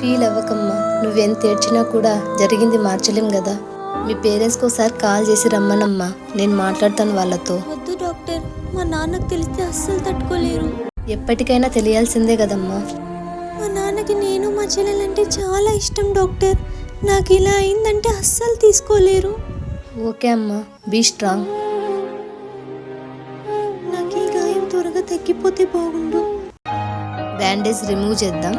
Feel అవ్వకమ్మా, నువ్వెంత ఏడ్చినా కూడా జరిగింది మార్చలేం కదా. మీ పేరెంట్స్కి ఒకసారి కాల్ చేసి రమ్మనమ్మా, నేను మాట్లాడతాను వాళ్ళతో. వద్దు డాక్టర్, మా నాన్నకు తెలిస్తే అస్సలు తట్టుకోలేరు. ఎప్పటికైనా తెలియాల్సిందే కదమ్మా. మా నాన్నకి నేను మా చెల్లెలంటే చాలా ఇష్టం డాక్టర్. నాకు ఇలా అయిందంటే అస్సలు తీసుకోలేరు. ఓకే అమ్మా, బీ స్ట్రాంగ్. నాకు ఈ గాయం త్వరగా తగ్గిపోతే బాగుండు. బ్యాండేజ్ రిమూవ్ చేద్దాం.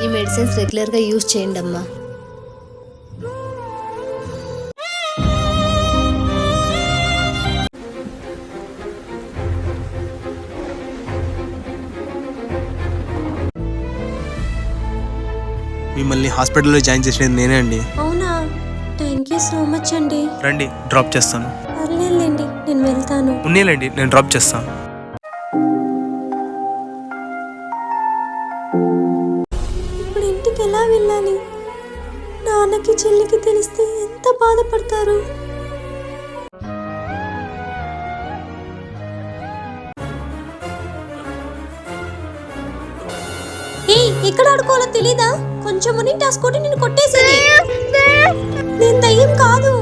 ఈ మెడిసిన్స్ రెగ్యులర్గా యూజ్ చేయండి అమ్మా. మిమ్మల్ని హాస్పిటల్లో జాయిన్ చేసినది నేనే అండి. అవునా, థ్యాంక్ యూ సో మచ్ అండి. రండి, డ్రాప్ చేస్తాను. పర్లేదులేండి, నేను వెళ్తాను. ఉన్నేలండి, నేను డ్రాప్ చేస్తాను. ఇప్పుడు ఇంటికి ఎలా వెళ్ళాలి? నాన్నకి చెల్లికి తెలిస్తే ఎంత బాధపడతారు. ఎక్కడ ఆడుకోవాలో తెలీదా? కొంచెం మునింటి ఆ స్కూటీ నిన్ను కొట్టేసేది. నేను దయ్యం కాదు.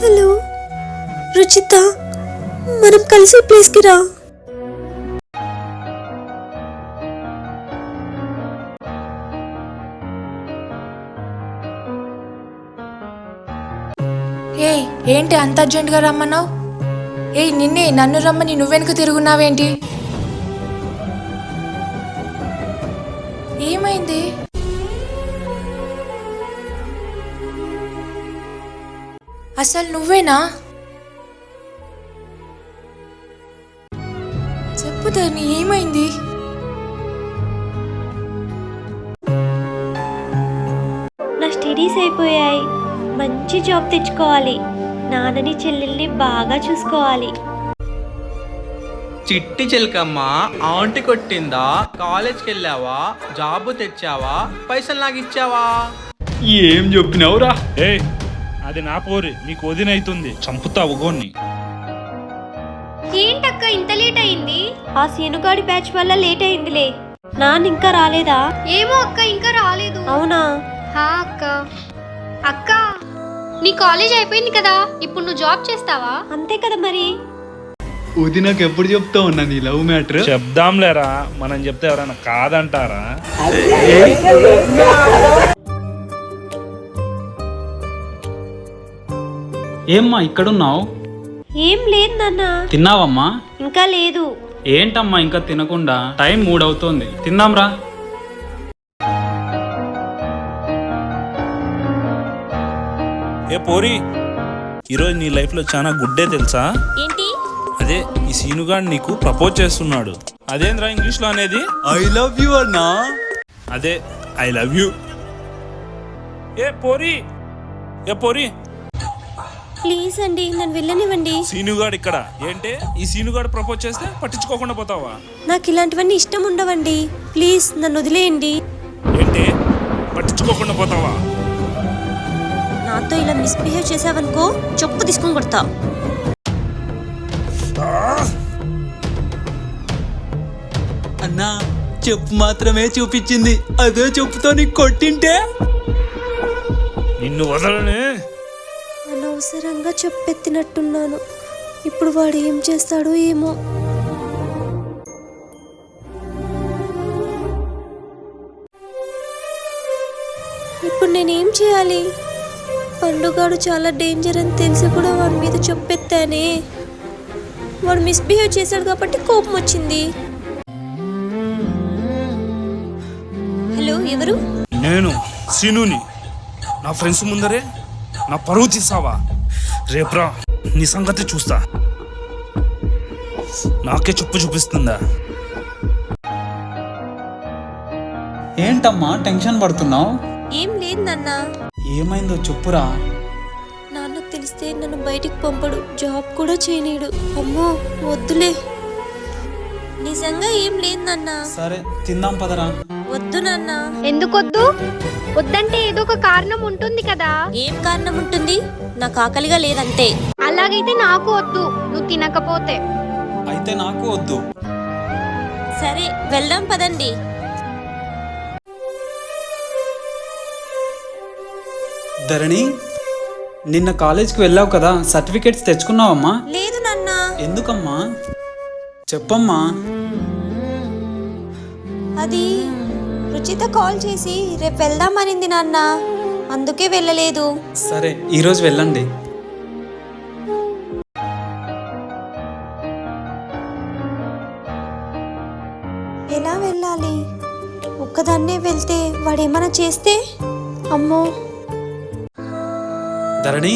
హలో రుచిత, మనం కలిసి ప్లేస్కి రా. ఏయ్, ఏంటి అంత అర్జెంటుగా రమ్మన్నావు? ఏయ్, నిన్నే నన్ను రమ్మని నువ్వెనక తిరుగున్నావేంటి? ఏమైంది? అసలు నువ్వేనా? చెప్పు ధరణి, ఏమైంది? నా స్టడీస్ అయిపోయాయి, మంచి జాబ్ తెచ్చుకోవాలి, నాన్నని చెల్లెల్ని బాగా చూసుకోవాలి. చిట్టి చిలకమ్మ ఆంటీ కొట్టిందా? కాలేజ్కి వెళ్ళావా? జాబు తెచ్చావా? పైసలు నాకు ఇచ్చావా? ఏం చెప్పినావురా? అది నా పోరి, నీకు వదినైతుంది, చంపుతా ఉగోన్ని. ఏంటక్క ఇంత లేట్ అయింది? ఆ సీనుగాడి బ్యాచ్ వల్ల లేట్ అయిందిలే. నాన్న ఇంకా రాలేదా? ఏమో అక్క, ఇంకా రాలేదు. అవునా? హా అక్క. అక్క, నీ కాలేజ్ అయిపోయింది కదా, ఇప్పుడు నువ్వు జాబ్ చేస్తావా? అంతే కదా మరి. వదినకు ఎప్పుడు చెప్తావు అన్న నీ లవ్ మ్యాటర్? చెప్దాంలేరా, మనం చెప్తే ఎవరైనా కాదంటారా? ఏమ్మా ఇక్కడున్నావు? ఏం లేదు నాన్న. తిన్నావమ్మా? ఇంకా లేదు. ఏంటమ్మా ఇంకా తినకుండా? టైం 3 అవుతోంది, తిందాంరా. ఏ పోరి, ఈరోజు నీ లైఫ్ లో చాలా గుడ్డే తెలుసా? ఏంటి? అదే ఈ సీనుగాడు నీకు ప్రపోజ్ చేస్తున్నాడు. అదేంద్రా ఇంగ్లీష్ లో అనేది? ఐ లవ్ యు అన్నా. అదే I love you. A Pori, A Pori, please అండి, నన్ను వెళ్ళనివ్వండి. సీనుగాడు ఇక్కడ ఏంటే? ఈ సీనుగాడు ప్రపోజ్ చేస్తే పట్టించుకోకుండా పోతావా? నాకు ఇలాంటివన్నీ ఇష్టం ఉండవండి, ప్లీజ్ నన్ను వదిలేయండి. ఏంటే పట్టించుకోకుండా పోతావా? నాతో ఇలా మిస్బిహేవ్ చేసావనుకో, చెప్పు తీసుకొని కొడతా. అన్నా చెప్పు మాత్రమే చూపించింది, అదే చెప్పుతో నీకు కొట్టింటే నిన్ను వదలనే. అనవసరంగా చెప్పెత్తినట్టున్నాను. ఇప్పుడు వాడు ఏం చేస్తాడో ఏమో. ఇప్పుడు నేనేం చేయాలి? పండుగాడు చాలా డేంజర్ అని తెలిసి కూడా వాడి మీద చెప్పెత్తానే. వాడు మిస్బిహేవ్ చేశాడు కాబట్టి కోపం వచ్చింది. హలో, ఎవరు? నేను సీనుని. నా ఫ్రెండ్స్ ముందరే నా పరువు తీసావా? రేపురా నీ సంగతి చూస్తా. నాకే చెప్పు చూపిస్తుందా? ఏంటమ్మా టెన్షన్ పడుతున్నావు? ఏం లేదు నాన్న. ఏమైందో చెప్పురా. నాన్నకు తెలిస్తే నన్ను బయటికి పంపడు, జాబ్ కూడా చేయనీడు. అమ్మో వద్దులే. నిజంగా ఏం లేదు నాన్న. సరే తిందాం పదరా. వద్దు నాన్న. ఎందుకొద్దు? వద్దంటే ఏదో ఒక కారణం ఉంటుంది కదా. ఏం కారణం ఉంటుంది? నాకు ఆకలిగా లేదంతే. అలాగైతే నాకు వద్దు, నువ్వు తినకపోతే. అయితే నాకు వద్దు. సరే వెళ్దాం పదండి. ధరణి, నిన్న కాలేజ్కి వెళ్ళావు కదా, సర్టిఫికేట్స్ తెచ్చుకున్నావమ్మా? లేదు నాన్న. ఎందుకమ్మా? చెప్పమ్మా. అది రుచిత కాల్ చేసి రేపు వెళ్దామనింది నాన్న, అందుకే వెళ్ళలేదు. సరే ఈరోజు వెళ్ళండి. ఎలా వెళ్ళాలి? ఒక్కదాన్నే వెళ్తే వాడేమైనా చేస్తే? అమ్మో. ధరణి,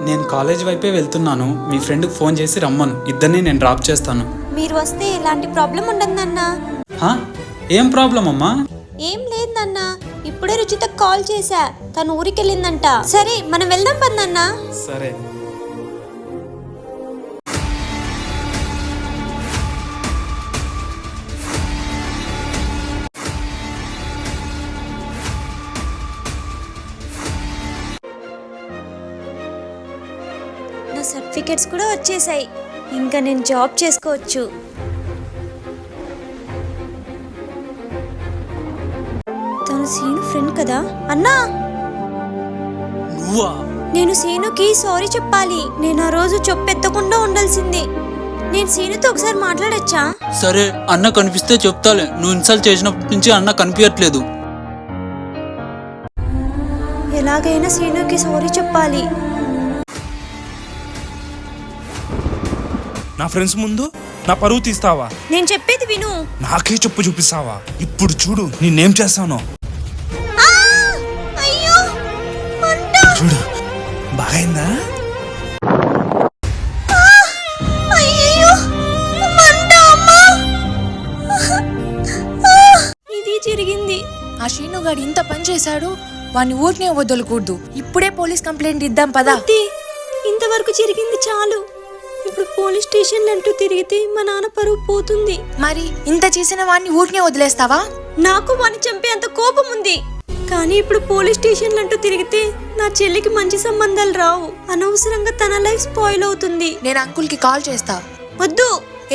నేను కాలేజ్ వైపే వెళ్తున్నాను. మీ ఫ్రెండ్కి ఫోన్ చేసి రమ్మను, ఇద్దరిని నేను డ్రాప్ చేస్తాను. మీరు వస్తే ఎలాంటి ప్రాబ్లం ఉండదు నాన్న. హా? ఏం ప్రాబ్లం అమ్మా? ఏం లేదు నాన్న, ఇప్పుడే రుచిత కాల్ చేశా, తను ఊరికెళ్ళిందంట. సరే మనం వెళ్దాం పద నాన్న. సరే. నా సర్టిఫికెట్స్ కూడా వచ్చేసాయి, ఇంకా నేను జాబ్ చేసుకోవచ్చు. తను సీను ఫ్రెండ్ కదా. అన్నా, నువ్వా? నేను సీనుకి సారీ చెప్పాలి. నేను ఆ రోజు చెప్పెత్తకుండా ఉండాల్సింది. నేను సీనుతో ఒకసారి మాట్లాడొచ్చా? సరే, అన్న కనిపిస్తే చెప్తాలే. నువ్వు ఇన్సల్ట్ చేసినప్పటి నుంచి అన్న కనిపించట్లేదు. ఎలాగైనా సీనుకి సారీ చెప్పాలి. నా ఫ్రెండ్స్ ముందు నా పరువు తీస్తావా? నేను చెప్పేది విను. నాకే చెప్పు చూపిస్తావా? ఇప్పుడు చూడు నేనేం చేస్తానో. అయ్యో మంట. చూడు బాగైందా? అయ్యయ్యో మంట. అమ్మా, ఇది జరిగింది. ఆ శ్రీనుగాడు ఇంత పని చేశాడు, వాడిని ఊరినే వదలకూడదు. ఇప్పుడే పోలీస్ కంప్లైంట్ ఇద్దాం పదా. ఇంతవరకు జరిగింది చాలు. ఇప్పుడు పోలీస్ స్టేషన్ అంటూ తిరిగితే మా నాన్న పరువు పోతుంది. మరి ఇంత చేసిన వాడిని ఊరినే వదిలేస్తావా? నాకు వాడిని చంపే అంత కోపం ఉంది, కానీ ఇప్పుడు పోలీస్ స్టేషన్ అంటూ తిరిగితే నా చెల్లికి మంచి సంబంధాలు రావు. అనవసరంగా తన లైఫ్ స్పాయిల్ అవుతుంది. నేను అంకుల్కి కాల్ చేస్తా. వద్దు.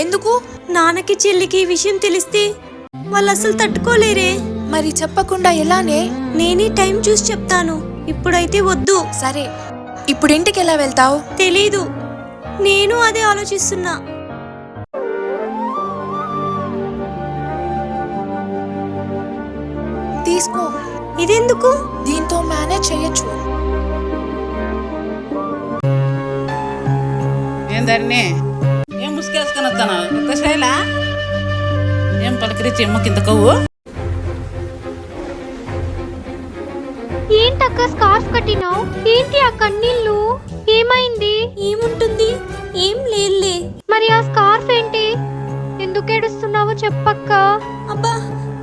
ఎందుకు? నాన్నకి చెల్లికి ఈ విషయం తెలిస్తే వాళ్ళు అసలు తట్టుకోలేరే. మరి చెప్పకుండా ఎలానే? నేనే టైం చూసి చెప్తాను. ఇప్పుడైతే వద్దు. సరే, ఇప్పుడు ఇంటికి ఎలా వెళ్తావు? తెలీదు, నేను అదే ఆలోచిస్తున్నా. తీసుకో. ఇదెందుకు? దీంతో మేనేజ్ చేయొచ్చు. ఏం ధరణి, ఏం ముసుకేసుకొని వస్తాను? కొత్త శైలా ఏం పలకరించి ఎమ్మ కింద కవ్వు? ఏంటక్క స్కార్ఫ్ కట్టినావు? ఏంటి ఆ కన్నీళ్ళు? ఏమైంది? ఏముంటుంది? ఏం లేదులే. మరి ఆ స్కార్ఫ్ ఏంటి? ఎందుకు ఏడుస్తున్నావో చెప్పక్క. అబ్బా,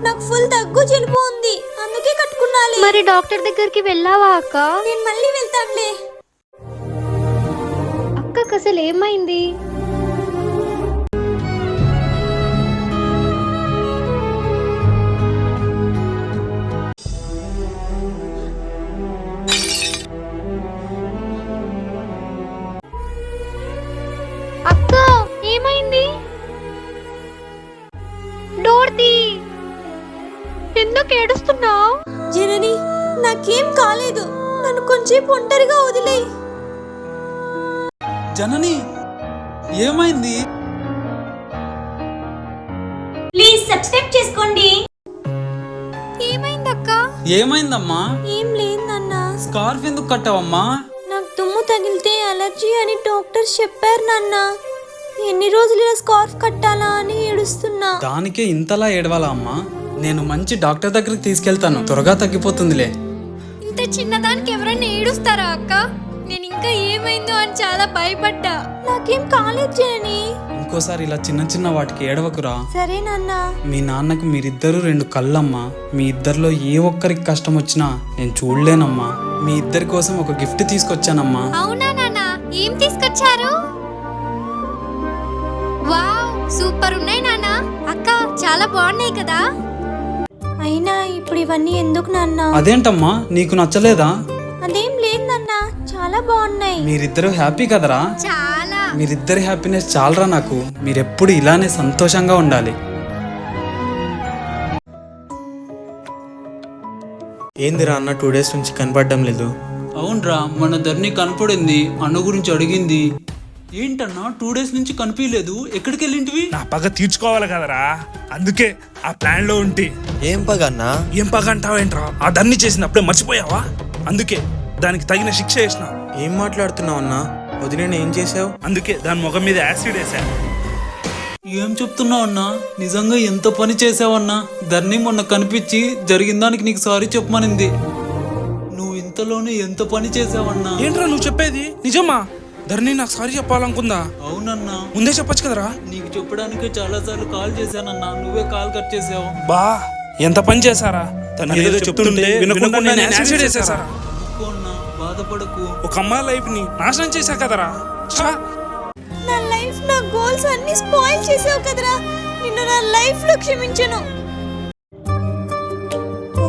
నాకు ఫుల్ దగ్గు జలుబు ఉంది, అందుకే కట్టుకున్నాలే. మరి డాక్టర్ దగ్గరికి వెళ్ళావా అక్క? నేను మళ్ళీ వెళ్తానులే. అక్కకు అసలు ఏమైంది? అక్క ఏమైంది? డోర్ తీ. ఎందుకు ఏడుస్తున్నావు? జనని, నాకేం కాలేదు, నన్ను కొంచెం ఒంటరిగా వదిలేయ్. జనని, ఏమైంది? ప్లీజ్ సబ్స్క్రైబ్ చేసుకోండి. ఏమైందక్క? ఏమైందమ్మా? ఏం లేదు నాన్న. స్కార్ఫ్ ఎందుకు కట్టావమ్మా? నాకు తుమ్ము తగిలితే అలర్జీ అని డాక్టర్ చెప్పారు నాన్న. ఎన్ని రోజులు ఇలా స్కార్ఫ్ కట్టాలా అని ఏడుస్తున్నా. దానికే ఇంతలా ఏడవాలా అమ్మా? నేను మంచి డాక్టర్ దగ్గరికి తీసుకెళ్తాను, త్వరగా తగ్గిపోతుందిలే. ఇంత చిన్నదానికి ఎవరైనా ఏడుస్తారా అక్క? నేను ఇంకా ఏమైందో అని చాలా భయపడ్డా. నాకేం కాలేదు జనని. ఇంకోసారి ఇలా చిన్న చిన్న వాటికి ఏడవకురా. సరే నాన్న. మీ నాన్నకు మీరిద్దరూ 2 కళ్ళమ్మా. మీ ఇద్దరిలో ఏ ఒక్కరికి కష్టం వచ్చినా నేను చూడలేనమ్మా. మీ ఇద్దరి కోసం ఒక గిఫ్ట్ తీసుకొచ్చానమ్మా. అవునా నాన్న? ఏం తీసుకొచ్చారు? వావ్, సూపర్ ఉన్నాయి నాన్న. అక్క చాలా బాగున్నాయి కదా. అయినా ఇప్పుడు ఇవన్నీ ఎందుకు నాన్న? అదేంటమ్మా, నీకు నచ్చలేదా? అదేం లేదు నాన్న, చాలా బాగున్నాయి. మీరిద్దరూ హ్యాపీ కదరా? చాలా. మీరిద్దరి హ్యాపీనెస్ చాలరా నాకు. మీరెప్పుడు ఇలానే సంతోషంగా ఉండాలి. ఏందిరా అన్న 2 days నుంచి కనపడడం లేదు? అవునరా, మన ధరణి కనపడింది, అన్న గురించి అడిగింది. ఏంటన్నా 2 days నుంచి కనిపించలేదు, ఎక్కడికి వెళ్ళింటివి? నా పగ తీర్చుకోవాలి కదరా, అందుకే ఆ ప్లాన్ లో ఉంటి. ఏం పగ అన్నా? ఏం పగ అంటావేంట్రా? ఆ దన్ని చేసినప్పుడే మర్చిపోయావా? అందుకే దానికి తగిన శిక్ష వేసిన. ఏం మాట్లాడుతున్నావు అన్నా? వదిలేని ఏం చేసావు? అందుకే దాని ముఖం మీద యాసిడ్ వేసా. ఏం చెప్తున్నావు అన్నా? నిజంగా ఎంత పని చేసావన్నా? ధరణి మొన్న కనిపించి జరిగిన దానికి నీకు సారీ చెప్పమనింది. నువ్వు ఇంతలోనే ఎంత పని చేసావన్నా? ఏంట్రా నువ్వు చెప్పేది? నిజమా? ధరణి నాకు సారీ చెప్పాలనుకుందా? అవునన్నా, ముందే చెప్పొచ్చు కదరా. నీకు చెప్పడానికి చాలా సార్లు కాల్ చేశానన్నా, నువ్వే కాల్ కట్ చేసావు. బా, ఎంత పని చేశారా? తను ఏదో చెప్తుంటే వినకుండా నేను యాసిడ్ వేసేసారా? అన్నా, బాధపడకు. ఒక అమ్మాయి లైఫ్ ని నాశనం చేశా కదరా. ఛా! నా లైఫ్, నా గోల్స్ అన్ని స్పాయిల్ చేసావు కదరా. నిన్ను నా లైఫ్ లో క్షమించను.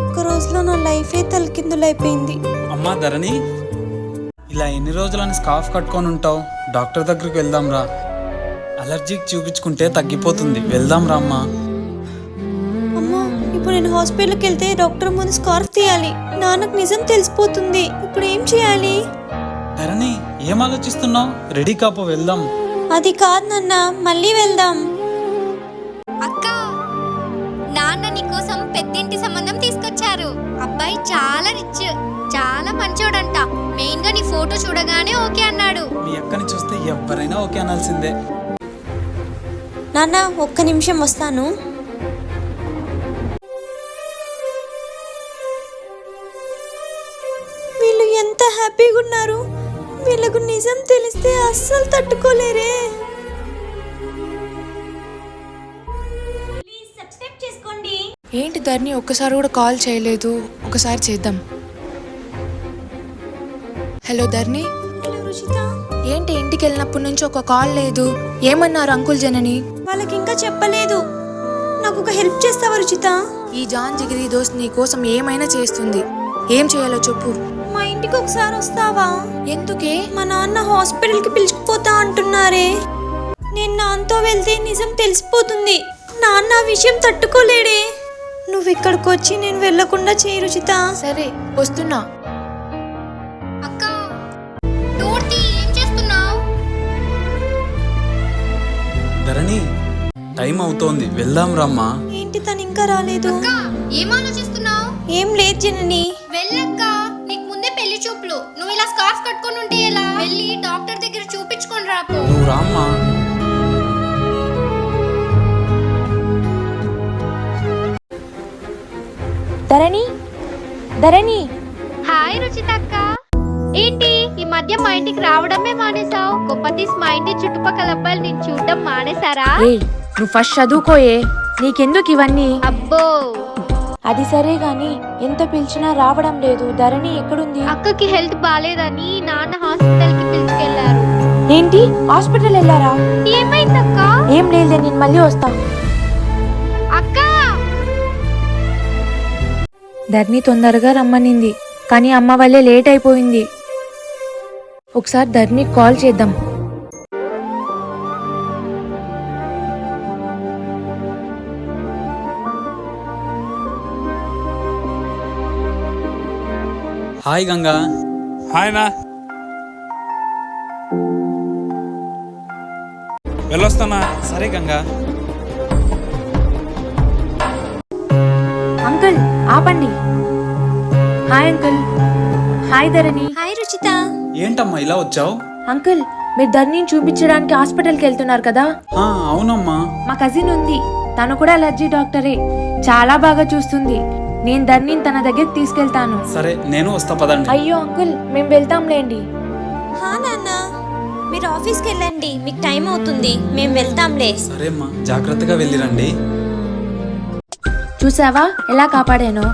ఒక్క రోజులో నా లైఫే తలకిందులైపోయింది. అమ్మా ధరణి, ఇలా ఎన్ని రోజులని స్కార్ఫ్ కట్టుకొని ఉంటావు? డాక్టర్ దగ్గరికి వెళ్దాం రా. అలర్జీకి చూపించుకుంటే తగ్గిపోతుంది. వెళ్దాం రా అమ్మా. అమ్మా, ఇప్పుడు నేను హాస్పిటల్కి వెళ్తే డాక్టర్ ముందు స్కార్ఫ్ తీయాలి. నాన్నకు నిజం తెలిసిపోతుంది. ఇప్పుడు ఏం చేయాలి? ధరణి, ఏం ఆలోచిస్తున్నావు? రెడీ కాపో, వెళ్దాం. అది కాదు నాన్న, మళ్ళీ వెళ్దాం. అక్క, నాన్న నీకోసం పెద్దింటి సంబంధం తీసుకొచ్చారు. అబ్బాయి చాలా రిచ్, చాలా మంచోడంట. మెయిన్ గా నీ ఫోటో చూడగానే ఓకే అన్నాడు. మీ అక్కని చూస్తే ఎవరైనా ఓకే అనాల్సిందే. నాన్న, ఒక్క నిమిషం వస్తాను. వీళ్ళు ఎంత హ్యాపీగా ఉన్నారు. వీళ్ళకు నిజం తెలిస్తే అస్సలు తట్టుకోలేరే. ఏంటి ధరణి ఒక్కసారి కూడా కాల్ చేయలేదు? ఒకసారి చేద్దాం. హలో ధరణి. హలో రుచిత. ఏంటి ఇంటికి వెళ్ళినప్పటి నుంచి ఒక కాల్ లేదు? ఏమన్నారు అంకుల్ జనని? వాళ్ళకి ఇంకా చెప్పలేదు. నాకు ఒక హెల్ప్ చేస్తావా రుచిత? ఈ జాన్ జిగిరి దోస్త్ నీ కోసం ఏమైనా చేస్తుంది. ఏం చేయాలో చెప్పు. మా ఇంటికి ఒకసారి వస్తావా? ఎందుకే? మా నాన్న హాస్పిటల్కి పిలుచుకుపోతా అంటున్నారే. నేను నాన్నతో వెళ్తే నిజం తెలిసిపోతుంది. నాన్న ఆ విషయం తట్టుకోలేడే. నువ్వు ఇక్కడికి వచ్చి నేను వెళ్ళకుండా చేయి రుచిత. సరే, వస్తున్నా. అక్క, డోర్ తీ. ఏం చేస్తున్నావు? ధరణి, టైం అవుతోంది, వెళ్దాం రమ్మా. ఏంటి తను ఇంకా రాలేదు? అక్క, ఏం ఆలోచిస్తున్నావు? ఏం లేదు జనని. వెళ్ళక్క, నీకు ముందే పెళ్లి చూపులు. నువ్వు ఇలా స్కార్ఫ్ కట్టుకొని ఉంటే ఎలా? వెళ్ళి డాక్టర్ దగ్గర చూపించుకొని రాపో. నువ్వు రామ్మా. ధరణి, ధరణి. హాయ్ రుచిత అక్క. ఏంటి ఈ మధ్య మా ఇంటికి రావడమే మానేసావు? గొప్పతీస్ మా ఇంటి చుట్టుపక్కల అబ్బాయిలు నేను చూడడం మానేసారా? నువ్వు ఫస్ట్ చదువుకోయే, నీకెందుకు ఇవన్నీ? అబ్బో, అది సరే గాని ఎంత పిలిచినా రావడం లేదు. ధరణి ఎక్కడుంది? అక్కకి హెల్త్ బాలేదని నాన్న హాస్పిటల్ కి పిలుచుకెళ్లారు. ఏంటి, హాస్పిటల్ వెళ్ళారా? ఏమైందక్క? ఏం లేదు, నేను మళ్ళీ వస్తా. అక్క, ధరణి తొందరగా రమ్మనింది, కానీ అమ్మ వల్లే లేట్ అయిపోయింది. ఒకసారి ధరణి కాల్ చేద్దాం. హాయ్ గంగా. హాయ్ నా. వెళ్ళొస్తానా? సరే గంగా. అంకుల్ ఆపండి. Hi uncle. హాయ్ ధరణి. హాయ్ రుచిత. ఏంటమ్మా ఇలా వచ్చావు? అంకుల్ మీరు ధరణిని చూపించడానికి హాస్పిటల్కి వెళ్తున్నారు కదా? అవునమ్మా. మా కజిన్ ఉంది, తను కూడా అలర్జీ డాక్టరే, చాలా బాగా చూస్తుంది. నేను ధరణిని తన దగ్గరికి తీసుకెళ్తాను. సరే నేను వస్తా పదండి. అయ్యో అంకుల్, మేము వెళ్తాంలేండి. హా నాన్న, మీరు ఆఫీస్కి వెళ్ళండి, మీకు టైం అవుతుంది, మేము వెళ్తాంలే. సరే అమ్మా, జాగ్రత్తగా వెళ్ళిరండి. చూసావా ఎలా కాపాడానో?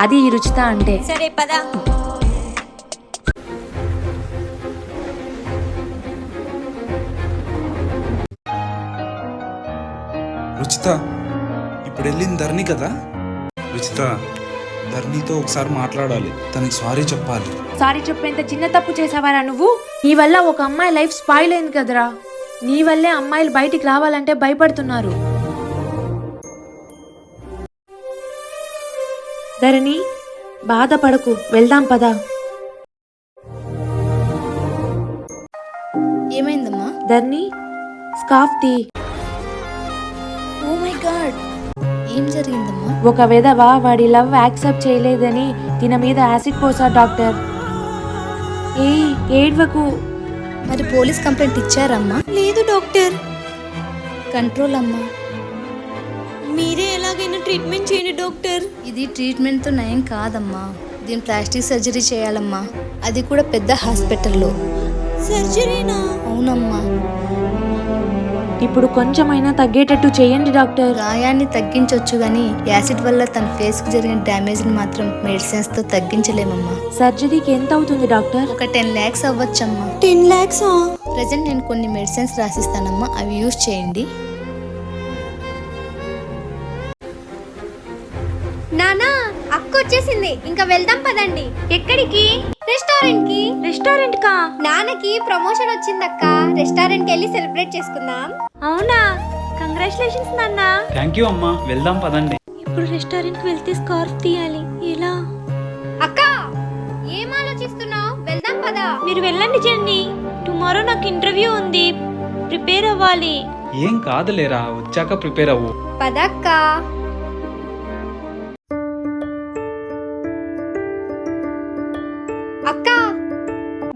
అది ఈ రుచిత అంటే. సరే పదా. రుచిత, ఇప్పుడు వెళ్ళింది ధరణి కదా? రుచిత, ధరణితో ఒకసారి మాట్లాడాలి, తనకి సారీ చెప్పాలి. సారీ చెప్పేంత చిన్న తప్పు చేసావారా నువ్వు? నీ వల్ల ఒక అమ్మాయి లైఫ్ స్పాయిల్ అయింది కదరా. నీ వల్లే అమ్మాయిలు బయటికి రావాలంటే భయపడుతున్నారు. ధరణి, బాధపడకు, వెళ్దాం పదా. ఏమైందమ్మా? ధరణి, స్కార్ఫ్ తీ. ఓ మై గాడ్, ఏం జరిగిందమ్మా? ఒక విధవ వాడి లవ్ యాక్సెప్ట్ చేయలేదని తిన మీద యాసిడ్ పోసా డాక్టర్. ఏడ్వకు. మరి పోలీస్ కంప్లైంట్ ఇచ్చారమ్మా? లేదు డాక్టర్. కంట్రోల్ అమ్మా. మీరే ఎలాగైనా ట్రీట్మెంట్ చేయండి డాక్టర్. ఇది ట్రీట్మెంట్తో నయం కాదమ్మా, దీని ప్లాస్టిక్ సర్జరీ చేయాలమ్మా, అది కూడా పెద్ద హాస్పిటల్లో. సర్జరీనా? అవునమ్మా. ఇప్పుడు కొంచెమైనా తగ్గేటట్టు చేయండి డాక్టర్. గాయాన్ని తగ్గించవచ్చు గానీ యాసిడ్ వల్ల తన ఫేస్ కు జరిగిన డ్యామేజ్ ని మాత్రం మెడిసిన్స్ తో తగ్గించలేమమ్మా. సర్జరీకి ఎంత అవుతుంది డాక్టర్? ఒక 10 lakhs అవ్వచ్చమ్మా. 10 lakhs? ప్రెజెంట్ నేను కొన్ని మెడిసిన్స్ రాసిస్తానమ్మా, అవి యూజ్ చేయండి. నానా, అక్క వచ్చేసింది, ఇంకా వెళ్దాం పదండి. ఎక్కడికి? రెస్టారెంట్ కి. రెస్టారెంట్ కా? నాన్నకి ప్రమోషన్ వచ్చిందక్క, రెస్టారెంట్ కి వెళ్ళి సెలబ్రేట్ చేసుకుందాం. అవునా? కంగ్రాచులేషన్స్ నాన్న. థ్యాంక్ యూ అమ్మా, వెళ్దాం పదండి. ఇప్పుడు రెస్టారెంట్ కి వెళ్తే స్కార్ఫ్ తీయాలి, ఎలా? అక్క, ఏం ఆలోచిస్తున్నావు? వెళ్దాం పదా. మీరు వెళ్ళండి జెన్నీ, టుమారో నాకు ఇంటర్వ్యూ ఉంది, ప్రిపేర్ అవ్వాలి. ఏం కాదులేరా, వచ్చాక ప్రిపేర్ అవ్వు. పదక్క. అక్క,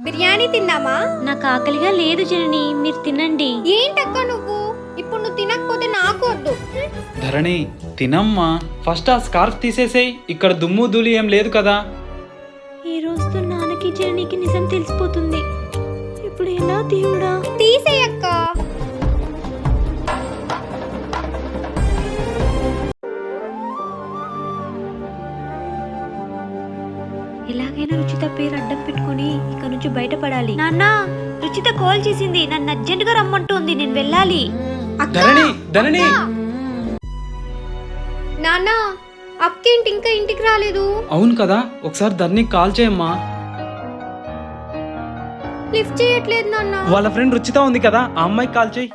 బిర్యానీ తిందామా? నాకు ఆకలిగా లేదు జనని, మీరు తినండి. ఏంటక్క నువ్వు ఇప్పుడు తినకపోతే నాకు వద్దు. ధరణి, తినమ్మా. ఫస్ట్ ఆ స్కార్ఫ్ తీసేసేయ్, ఇక్కడ దుమ్ము ధూళి ఏం లేదు కదా. ఈ రోజుతో నాన్నకి జననికి నిజం తెలిసిపోతుంది, ఇప్పుడు ఎలా దేవుడా? తీసేయక్క. ఎలాగైనా రుచిత పేరు అడ్డం పెట్టుకుని ఇక నుంచి బయటపడాలి. నాన్న, రుచిత కాల్ చేసింది, నన్ను అర్జెంట్ గా రమ్మంటుంది, నేను వెళ్ళాలి. ధరణి, ధరణి. నాన్న, అక్కేంటి ఇంకా ఇంటికి రాలేదు? అవును కదా, ఒకసారి ధరణికి కాల్ చేయమ్మా. లిఫ్ట్ చేయట్లేదు నాన్న. వాళ్ళ ఫ్రెండ్ రుచిత ఉంది కదా, ఆ అమ్మాయికి కాల్ చేయి.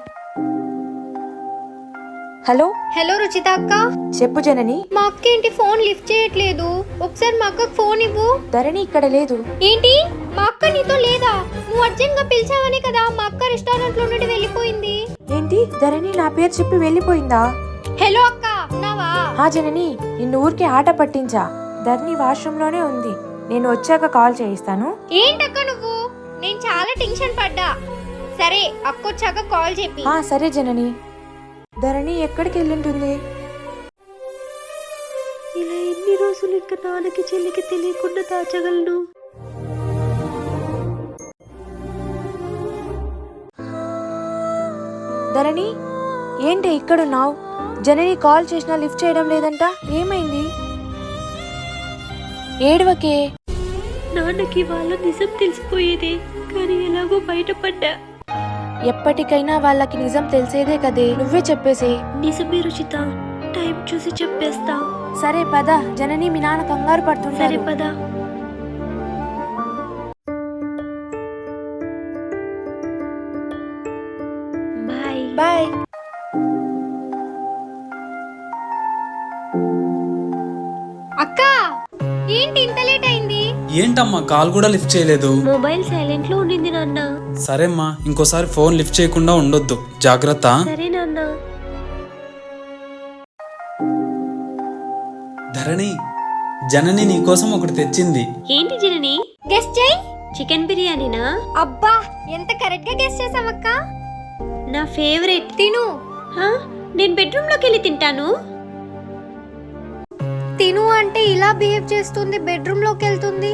హలో. హలో రుచిత అక్క. చెప్పు జనని. మా అక్కేంటి ఫోన్ లిఫ్ట్ చేయట్లేదు, ఒకసారి మా అక్కకు ఫోన్ ఇవ్వు. ధరణి ఇక్కడ లేదు. ఏంటి, మా అక్క నీతో లేదా? నువ్వు అర్జెంట్ గా పిలిచావని కదా మా అక్క రెస్టారెంట్ లో నుండి వెళ్ళిపోయింది. ఏంటి, ధరణి నా పేరు చెప్పి వెళ్ళిపోయిందా? హలో అక్క, ఉన్నావా? ఆ జనని, నిన్ను ఊరికే ఆట పట్టించా. ధరణి వాష్రూమ్ లోనే ఉంది, నేను వచ్చాక కాల్ చేయిస్తాను. ఏంటక్క నువ్వు? నేను చాలా టెన్షన్ పడ్డా. సరే, అక్క వచ్చాక కాల్ చెప్పి. సరే జనని. ధరణి ఎక్కడికి వెళ్ళింటుంది? ఇలా ఎన్ని రోజులు ఇంకా నాన్నకి చెల్లికి తెలియకుండా దాచగలను? ధరణి, ఏంటి ఇక్కడున్నావు? జనని కాల్ చేసినా లిఫ్ట్ చేయడం లేదంట, ఏమైంది? ఏడవకే. నాన్నకి వాళ్ళ నిజం తెలిసిపోయేది, కానీ ఎలాగో బయటపడ్డా. ఎప్పటికైనా వాళ్ళకి నిజం తెలిసేదే కదే, నువ్వే చెప్పేసి. నిజమే రుచిత, టైం చూసి చెప్పేస్తా. సరే పద, జనని మీ నాన్న కంగారు సరే పడుతుంటారు. పద. Bye bye. అక్క, ఏంటి ఇంత లేట్ అయింది? ఏంటమ్మా కాల్ కూడా లిఫ్ట్ చేయలేదు? మొబైల్ సైలెంట్ లో ఉండింది నాన్న. సరేమ్మా, ఇంకోసారి ఫోన్ లిఫ్ట్ చేయకుండా ఉండొద్దు, జాగ్రత్త. సరే నాన్న. ధరణి, జనని నీకోసం ఒకటి తెచ్చింది. ఏంటి జనని? గెస్ చెయ్. చికెన్ బిర్యానీనా? అబ్బా ఎంత కరెక్ట్ గా గెస్ చేసావక్క. నా ఫేవరెట్. తిను హా? నేను బెడ్రూమ్లోకి వెళ్ళి తింటాను. తిను అంటే ఇలా బిహేవ్ చేస్తుంది, బెడ్రూమ్ లోకి వెళ్తుంది,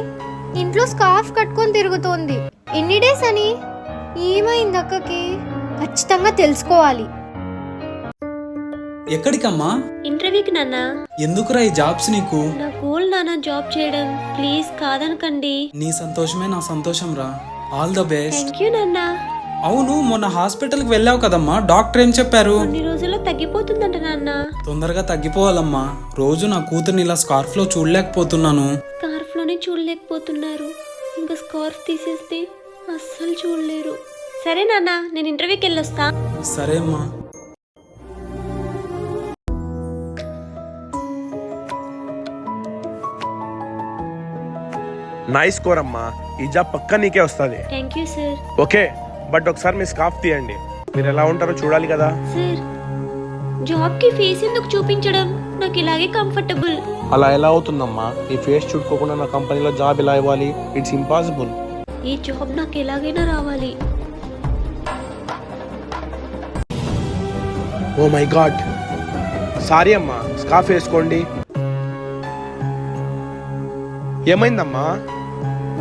ఇంట్లో స్కార్ఫ్ కట్టుకొని తిరుగుతోంది. ఎన్ని డేస్ అని? ఏమైంది అక్కకి? ఖచ్చితంగా తెలుసుకోవాలి. ఎక్కడికమ్మా? ఇంటర్వ్యూకి నాన్న. ఎందుకురా ఈ జాబ్స్ నీకు? నా గోల్ నాన్న జాబ్ చేయడం. ప్లీజ్ కాదనకండి. నీ సంతోషమే నా సంతోషం రా. All the best. Thank you నాన్న. అవును, మొన్న హాస్పిటల్కి వెళ్ళావు కదమ్మా, డాక్టర్ ఏం చెప్పారు? కొన్ని రోజుల్లో తగ్గిపోతుందంట నాన్న. తొందరగా తగ్గిపోవాలమ్మా. రోజు నా కూతుర్ని ఇలా స్కార్ఫ్ లో చూడలేకపోతున్నాను. స్కార్ఫ్ లోనే చూడలేకపోతున్నారు, ఇంకా స్కార్ఫ్ తీసేస్తే అస్సలు చూడలేరు. సరే నాన్న, నేను ఇంటర్వ్యూకి వెళ్ళొస్తా. సరే అమ్మా. నైస్ స్కోర్ అమ్మా, ఈ జాబ్ పక్కా నీకే వస్తుంది. Thank you sir. Okay, but ఒకసారి మీ స్కార్ఫ్ తీయండి, మీరు ఎలా ఉంటారో చూడాలి కదా. సార్, జాబ్ కి ఫేస్ ఎందుకు చూపించడం? నాకు ఇలాగే కంఫర్టబుల్. అలా ఎలా అవుతుందమ్మా? ఈ ఫేస్ చూడుకోకుండా నా కంపెనీలో జాబ్ ఎలా ఇవ్వాలి? It's impossible. ఈ జాబ్ నాకు ఎలాగైనా రావాలి. ఓ మై గాడ్, సారీ అమ్మా, స్కార్ఫ్ వేసుకోండి. ఏమైందమ్మా?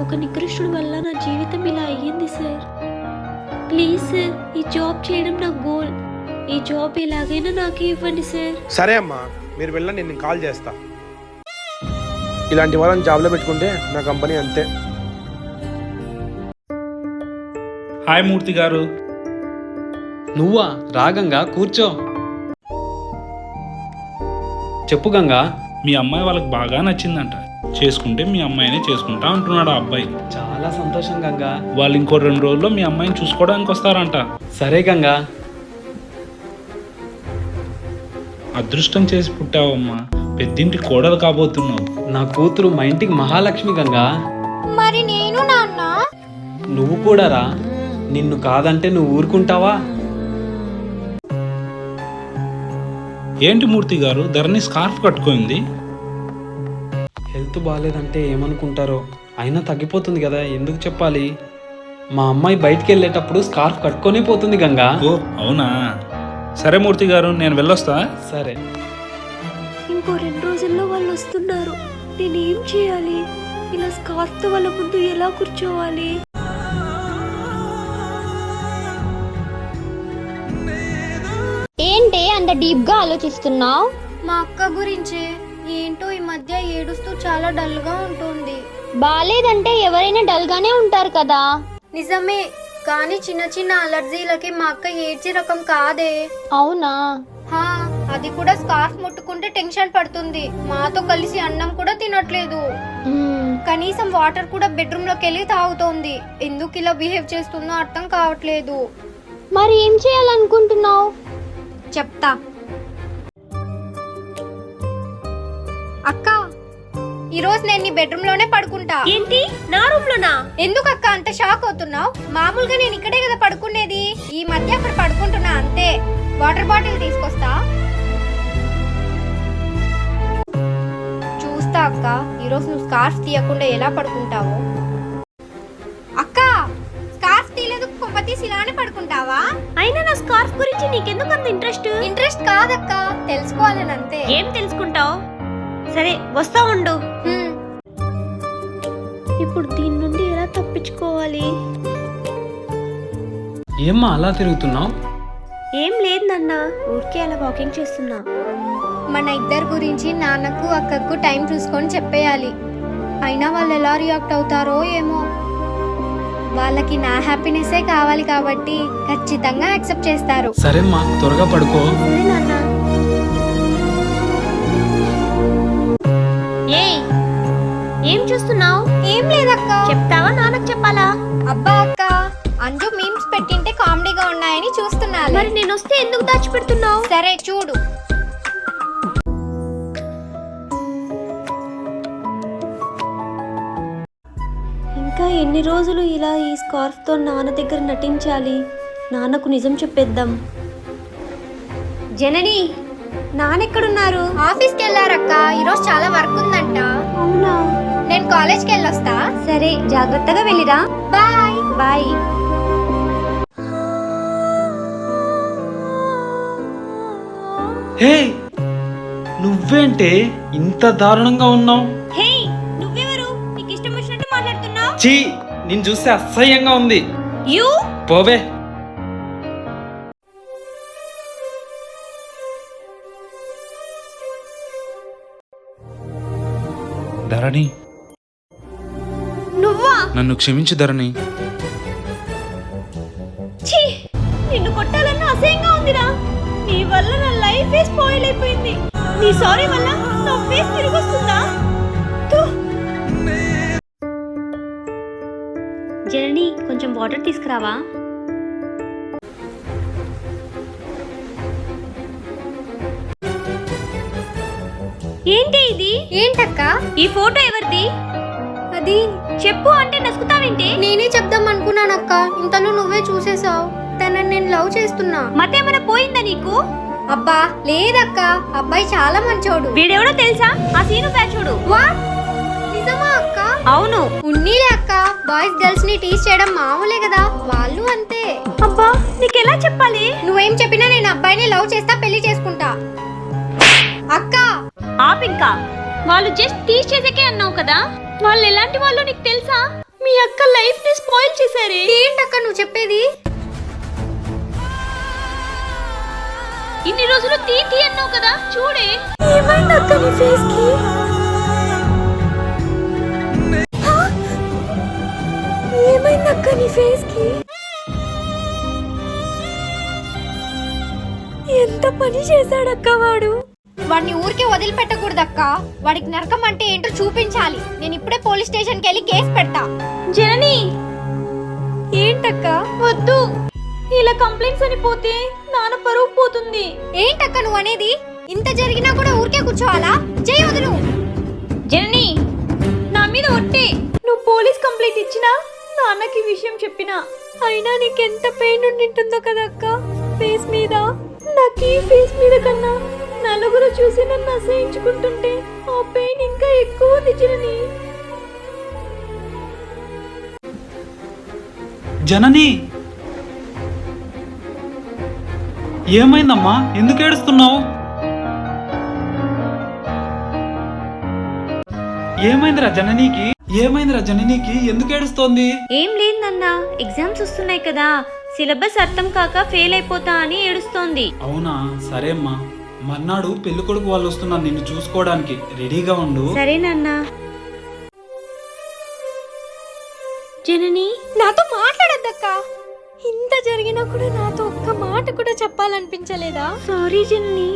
ఒక నికృష్టుడి వల్ల నా జీవితం ఇలా అయ్యింది సార్. ప్లీజ్ సార్, ఈ జాబ్ చేయడం నా గోల్. ఈ జాబ్ ఎలాగైనా నాకు ఇవ్వండి సార్. సరే అమ్మా, మీరు వెళ్ళండి, నేను కాల్ చేస్తా. ఇలాంటి వాళ్ళని జాబ్లో పెట్టుకుంటే నా కంపెనీ అంతే. హాయ్ మూర్తి గారు. నువ్వా? రా గంగా, కూర్చో. చెప్పు గంగా. మీ అమ్మాయి వాళ్ళకి బాగా నచ్చిందంట, చేసుకుంటే మీ అమ్మాయినే చేసుకుంటా అంటున్నాడు ఆ అబ్బాయి. చాలా సంతోషం గంగా. వాళ్ళు ఇంకో 2 రోజుల్లో మీ అమ్మాయిని చూసుకోవడానికి వస్తారంట. సరే గంగా. అదృష్టం చేసి పుట్టావమ్మా, పెద్దింటి కోడలు కాబోతున్నావు. నా కూతురు మా ఇంటికి మహాలక్ష్మి గంగా. మరి నేను నాన్న? నువ్వు కూడా రా. నిన్ను కాదంటే నువ్వు ఊరుకుంటావా? ఏంటి మూర్తి గారు, ధరణి స్కార్ఫ్ కట్టుకుంది? హెల్త్ బాగాలేదంటే ఏమనుకుంటారో, అయినా తగ్గిపోతుంది కదా, ఎందుకు చెప్పాలి? మా అమ్మాయి బయటికి వెళ్ళేటప్పుడు స్కార్ఫ్ కట్టుకొనే పోతుంది గంగా. ఓ అవునా, సరే మూర్తి గారు, నేను వెళ్ళొస్తా. సరే. ఇంకో 2 రోజుల్లో వాళ్ళు వస్తున్నారు. నేనేం చేయాలి? ఇలా స్కార్ఫ్తో వాళ్ళ ముందు ఎలా కూర్చోవాలి? ఏంటి అంత డీప్ గా ఆలోచిస్తున్నావు? మా అక్క గురించే. ఏంటో ఈ మధ్య ఏడుస్తూ చాలా డల్ గా ఉంటుంది. బాలేదంటే ఎవరైనా డల్ గానే ఉంటారు కదా. నిజమే, కానీ చిన్న చిన్న అలర్జీలకి మా అక్క ఏడ్చే రకం కాదే. అవునా? అది కూడా స్కార్ఫ్ ముట్టుకుంటే టెన్షన్ పడుతుంది. మాతో కలిసి అన్నం కూడా తినట్లేదు. కనీసం వాటర్ కూడా బెడ్రూమ్ లోకి వెళ్ళి తాగుతోంది. ఎందుకు ఇలా బిహేవ్ చేస్తుందో అర్థం కావట్లేదు. మరి ఏం చేయాలనుకుంటున్నావు? చెప్తా. అక్క, ఈరోజు నేను నీ బెడ్రూమ్ లోనే పడుకుంటా. ఏంటి, నా రూమ్ లోనా? ఎందుకు అక్క అంత షాక్ అవుతున్నావు? మామూలుగా నేను ఇక్కడే కదా పడుకునేది. ఈ మధ్య అక్కడ పడుకుంటున్నా అంతే. వాటర్ బాటిల్ తీసుకొస్తా. చూస్తా అక్క, ఈరోజు నువ్వు స్కార్ఫ్ తీయకుండా ఎలా పడుకుంటావో. అక్క, స్కార్ఫ్ తీయలేదు, కొంపతీసి ఇలానే పడుకుంటావా? అయినా నా స్కార్ఫ్ గురించి నీకెందుకు అంత ఇంట్రెస్ట్? ఇంట్రెస్ట్ కాదక్క, తెలుసుకోవాలని అంతే. ఏం తెలుసుకుంటావు? సరే వస్తా ఉండు. ఇప్పుడు దీని నుండి ఎలా తప్పించుకోవాలి? ఏమ్మా అలా తిరుగుతున్నావు? ఏం లేదు నాన్న, ఊరికే అలా వాకింగ్ చేస్తున్నా. మన ఇద్దరి గురించి నాన్నకు అక్కకు టైం చూసుకొని చెప్పేయాలి. అయినా వాళ్ళు ఎలా రియాక్ట్ అవుతారో ఏమో. వాళ్ళకి నా హ్యాపీనెస్సే కావాలి కాబట్టి ఖచ్చితంగా యాక్సెప్ట్ చేస్తారు. సరేమ్మా, త్వరగా పడుకో. సరే నాన్న. ఏయ్, ఏం చూస్తున్నావు? ఏం లేదక్క. చెప్తావా, నాన్నకు చెప్పాలా? అబ్బా అక్క, అంజు మీమ్స్ పెట్టింటే కామెడీగా ఉన్నాయని చూస్తున్నాను. మరి నేను వస్తే ఎందుకు దాచిపెడుతున్నావు? సరే చూడు. ఇంకా ఎన్ని రోజులు ఇలా ఈ స్కార్ఫ్తో నాన్న దగ్గర నటించాలి? నాన్నకు నిజం చెప్పేద్దాం. జనని, నాన్నెక్కడున్నారు? ఆఫీస్కి వెళ్ళారక్క, ఈరోజు చాలా వర్క్ ఉందంట. అవునా? నేను కాలేజ్కి వెళ్ళొస్తా. సరే, జాగ్రత్తగా వెళ్ళిరా. బాయ్. బాయ్. హే, నువ్వేంటే ఇంత దారుణంగా ఉన్నావు? హే, నువ్వెవరు? నీకు ఇష్టం వచ్చినట్టు మాట్లాడుతున్నావు. చీ, నిన్ను చూస్తే అసహ్యంగా ఉంది. యూ పోవే. ధరణి, నువ్వా? నన్ను క్షమించు ధరణి. ఛీ, నిన్ను కొట్టాలన్న అసహ్యంగా ఉందిరా. నీ వల్ల నా లైఫ్ స్పాయిల్ అయిపోయింది. నీ సారీ వల్ల నా ఫేస్ తిరిగి వస్తుందా? జనని, కొంచెం వాటర్ తీసుకురావా? ఏంటి ఇది? ఏంటక్క? ఈ ఫోటో ఎవరిది? అది చెప్పు అంటే నసుకుతావేంటి? నేనే చెప్దాం అనుకున్నానక్క, ఇంతలో నువ్వే చూసేసావు. తనని నేను లవ్ చేస్తున్నా. మతేమైనా పోయిందా నీకు? అబ్బా లేదక్క, అబ్బాయి చాలా మంచోడు. వీడెవడో తెలుసా? ఆ సీను ప్యాచోడు. నిజమా అక్క? అవును. ఉన్నీలే అక్క, బాయ్స్ గర్ల్స్ ని టీచ్ చేయడం మామూలే కదా, వాళ్ళు అంతే. అబ్బా, నీకెలా చెప్పాలి? నువ్వేం చెప్పినా నేను అబ్బాయిని లవ్ చేస్తా, పెళ్లి చేసుకుంటా. అక్క ఆపింకా, వాళ్ళు జస్ట్ టీచ్ చేసేకే అన్నావు కదా. వాళ్ళు ఎలాంటి వాళ్ళు నీకు తెలుసా? మీ అక్క లైఫ్ ని స్పాయిల్ చేశారే. ఏంటక్క నువ్వు చెప్పేది? ఇన్ని రోజులు తీతి అన్నావు కదా, చూడే ఏమైంది అక్క నీ ఫేస్ కి? ఏమైంది అక్క నీ ఫేస్ కి? ఎంత పని చేశాడక్క వాడు. వాడిని ఊరికే వదిలిపెట్టకూడదక్క, వాడికి నరకం అంటే ఏంటో చూపించాలి. నేను ఇప్పుడే పోలీస్ స్టేషన్ కి వెళ్ళి కేసు పెడతా. జనని, ఏంటక్క? వద్దు, ఇలా కంప్లైంట్స్ అని పోతే నాన్న పరువు పోతుంది. ఏంటక్క నువ్వు అనేది? ఇంత జరిగినా కూడా ఊరికే కూర్చోవాలా? జై వదులు. జనని, నా మీద ఒట్టే. నువ్వు పోలీస్ కంప్లైంట్ ఇచ్చినా, నాన్నకి విషయం చెప్పినా, అయినా నీకెంత పెయిన్ ఉండింటుందో కదా అక్క ఫేస్ మీద. నాకు ఈ ఫేస్ మీద కన్నా నలుగురు చూసి నన్ను అసహించుకుంటుంటే ఆ పెయిన్ ఇంకా ఎక్కువ ఉంది జనని. జనని, ఏమైందమ్మా? ఎందుకు ఏడుస్తున్నావు? ఏమైందిరా జననీకి? ఏమైందిరా జననీకి? ఎందుకు ఏడుస్తోంది? ఏం లేదు నాన్న, ఎగ్జామ్స్ వస్తున్నాయి కదా, సిలబస్ అర్థం కాక ఫెయిల్ అయిపోతా అని ఏడుస్తోంది. అవునా, సరే అమ్మా. మర్నాడు పెళ్లి కొడుకు వాళ్ళు వస్తున్నారు నిన్ను చూసుకోవడానికి, రెడీగా ఉండు. సరే నాన్న. జనని, నాతో మాట్లాడద్దక్క. ఇంత జరిగినా కూడా నాతో ఒక్క మాట కూడా చెప్పాలనిపించలేదా? Sorry Janani.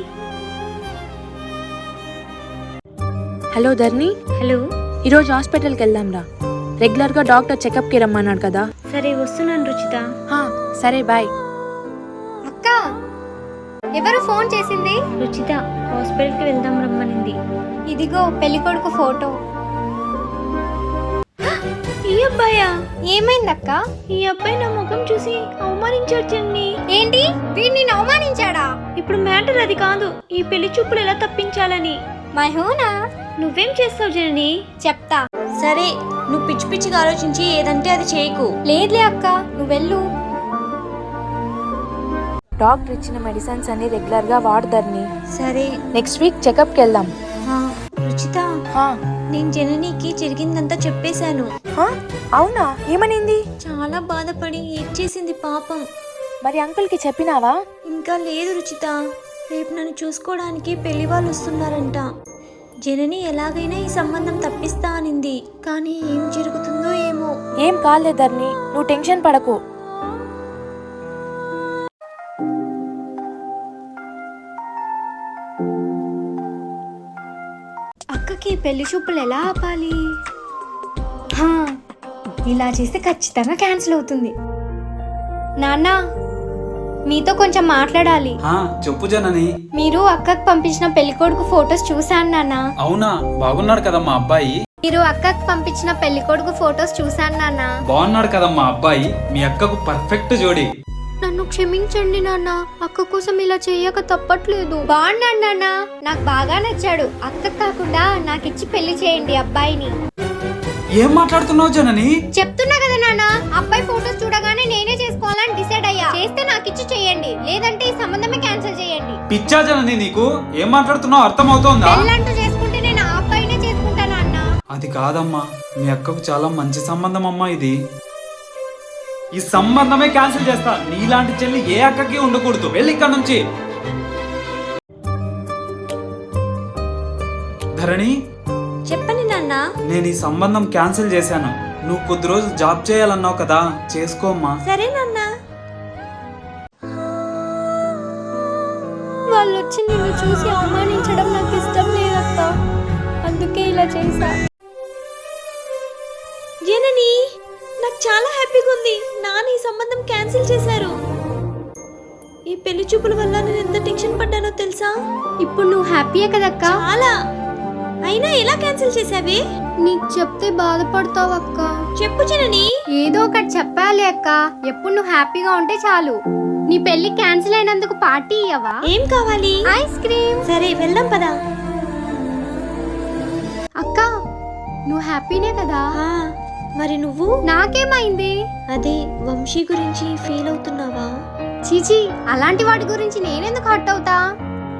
Hello Dharni, hello. ఈరోజు హాస్పిటల్కి వెళ్దాం రా. రెగ్యులర్గా డాక్టర్ చెకప్కి రమ్మన్నాడు కదా. సరే, వస్తున్నాను రుచిత. సరే బాయ్. అక్క, ఎవరు ఫోన్ చేసింది? రుచిత, హాస్పిటల్కి వెళ్దాం రమ్మనింది. ఇదిగో పెళ్లికొడుకు ఫోటో. ఈ అబ్బాయా? ఏమైందక్క? ఈ అబ్బాయి నా ముఖం చూసి అవమానించాడు జనని. ఏంటి, వీడిని అవమానించాడా? ఇప్పుడు మ్యాటర్ అది కాదు, ఈ పెళ్లి చూపులు ఎలా తప్పించాలని. మహూనా, నువ్వేం చేస్తావు జనని? చెప్తా. సరే, నువ్వు పిచ్చి పిచ్చిగా ఆలోచించి ఏదంటే అది చేయకు. లేదులే అక్క, నువ్వు వెళ్ళు. డాక్టర్ ఇచ్చిన మెడిసిన్స్ అన్ని రెగ్యులర్గా వాడు ధర్ని. సరే. నెక్స్ట్ వీక్ చెకప్కి వెళ్దాం. రుచిత, నేను జననికి జరిగిందంతా చెప్పేశాను. అవునా? ఏమనింది? చాలా బాధపడి ఏడ్చేసింది పాపం. మరి అంకుల్కి చెప్పినావా? ఇంకా లేదు రుచిత, రేపు నన్ను చూసుకోవడానికి పెళ్లి వాళ్ళు వస్తున్నారంట. జనని ఎలాగైనా ఈ సంబంధం తప్పిస్తా అనింది, కానీ ఏం జరుగుతుందో ఏమో. ఏం కాలేదు ధర్ని, నువ్వు టెన్షన్ పడకు. అక్కకి పెళ్లి చూపులు ఎలా ఆపాలి? ఇలా చేస్తే ఖచ్చితంగా క్యాన్సిల్ అవుతుంది. నాన్న, మీతో కొంచెం మాట్లాడాలి. చెప్పు జనని. మీరు అక్కకు పంపించిన పెళ్లికొడుకు ఫొటోస్ చూసాను నాన్న. అవునా, బాగున్నాడు కదమ్మా అబ్బాయి. మీరు అక్కకు పంపించిన పెళ్లికొడుకు ఫొటోస్ చూసాను నాన్న. బాగున్నాడు కదమ్మా అబ్బాయి, మీ అక్కకు పర్ఫెక్ట్ జోడి. నన్ను క్షమించండి నాన్న. అక్క కోసం ఇలా చేయక తప్పట్లేదు. బాగున్నాడు నాన్న, నాకు బాగా నచ్చాడు. అక్క కాకుండా నాకిచ్చి పెళ్లి చేయండి అబ్బాయిని. ఏం మాట్లాడుతున్నావు జనని? చెప్తున్నా కదా నాన్న, అబ్బాయి ఫోటోస్ చూడగానే నేనే చేసుకోవాలని డిసైడ్ అయ్యా. చేస్తే నాకిచ్చి చేయండి, లేదంటే ఈ సంబంధమే క్యాన్సిల్ చేయండి. పిచ్చా జనని నీకు? ఏం మాట్లాడుతున్నావు అర్థం అవుతోందా? పెళ్ళంటూ చేసుకుంటే నేను ఆ అబ్బాయినే చేసుకుంటాను అన్న. అది కాదమ్మా, మీ అక్కకు చాలా మంచి సంబంధం అమ్మా ఇది. ఈ సంబంధమే క్యాన్సిల్ చేస్తా. నీలాంటి చెల్లి ఏ అక్కకి ఉండకూడదు. వెళ్ళి ఇక్కడ నుంచి. ధరణి, చెప్పండి నాన్న. నేను ఈ సంబంధం క్యాన్సిల్ చేశాను. నువ్వు కొద్ది రోజులు జాబ్ చేయాలన్నావు కదా, చేసుకోమ్మా. సరే నాన్న. వాళ్ళు వచ్చి నిన్ను చూసి అవమానించడం నాకు ఇష్టం లేదక్క, అందుకే ఇలా చేశా. జనని, నాకు చాలా హ్యాపీగా ఉంది. నాన్న ఈ సంబంధం క్యాన్సిల్ చేశారు. ఈ పెళ్లి చూపుల వల్ల నేను ఎంత టెన్షన్ పడ్డానో తెలుసా? ఇప్పుడు నువ్వు హ్యాపీయే కదక్క? చాలా. అయినా ఎలా క్యాన్సిల్ చేసావే? నీకు చెప్తే బాధపడతావు అక్క. చెప్పు జనని. ఏదో ఒకటి చెప్పాలి అక్క. ఎప్పుడు నువ్వు హ్యాపీగా ఉంటే చాలు. నీ పెళ్లి క్యాన్సిల్ అయినందుకు పార్టీ ఇవ్వవా? ఏం కావాలి? Ice cream. సరే వెళ్దాం పదా. అక్క, నువ్వు హ్యాపీనే కదా? మరి నువ్వు? నాకేమైంది? అదే వంశీ గురించి ఫీల్ అవుతున్నావా? చీచి, అలాంటి వాడి గురించి నేనెందుకు హర్ట్ అవుతా?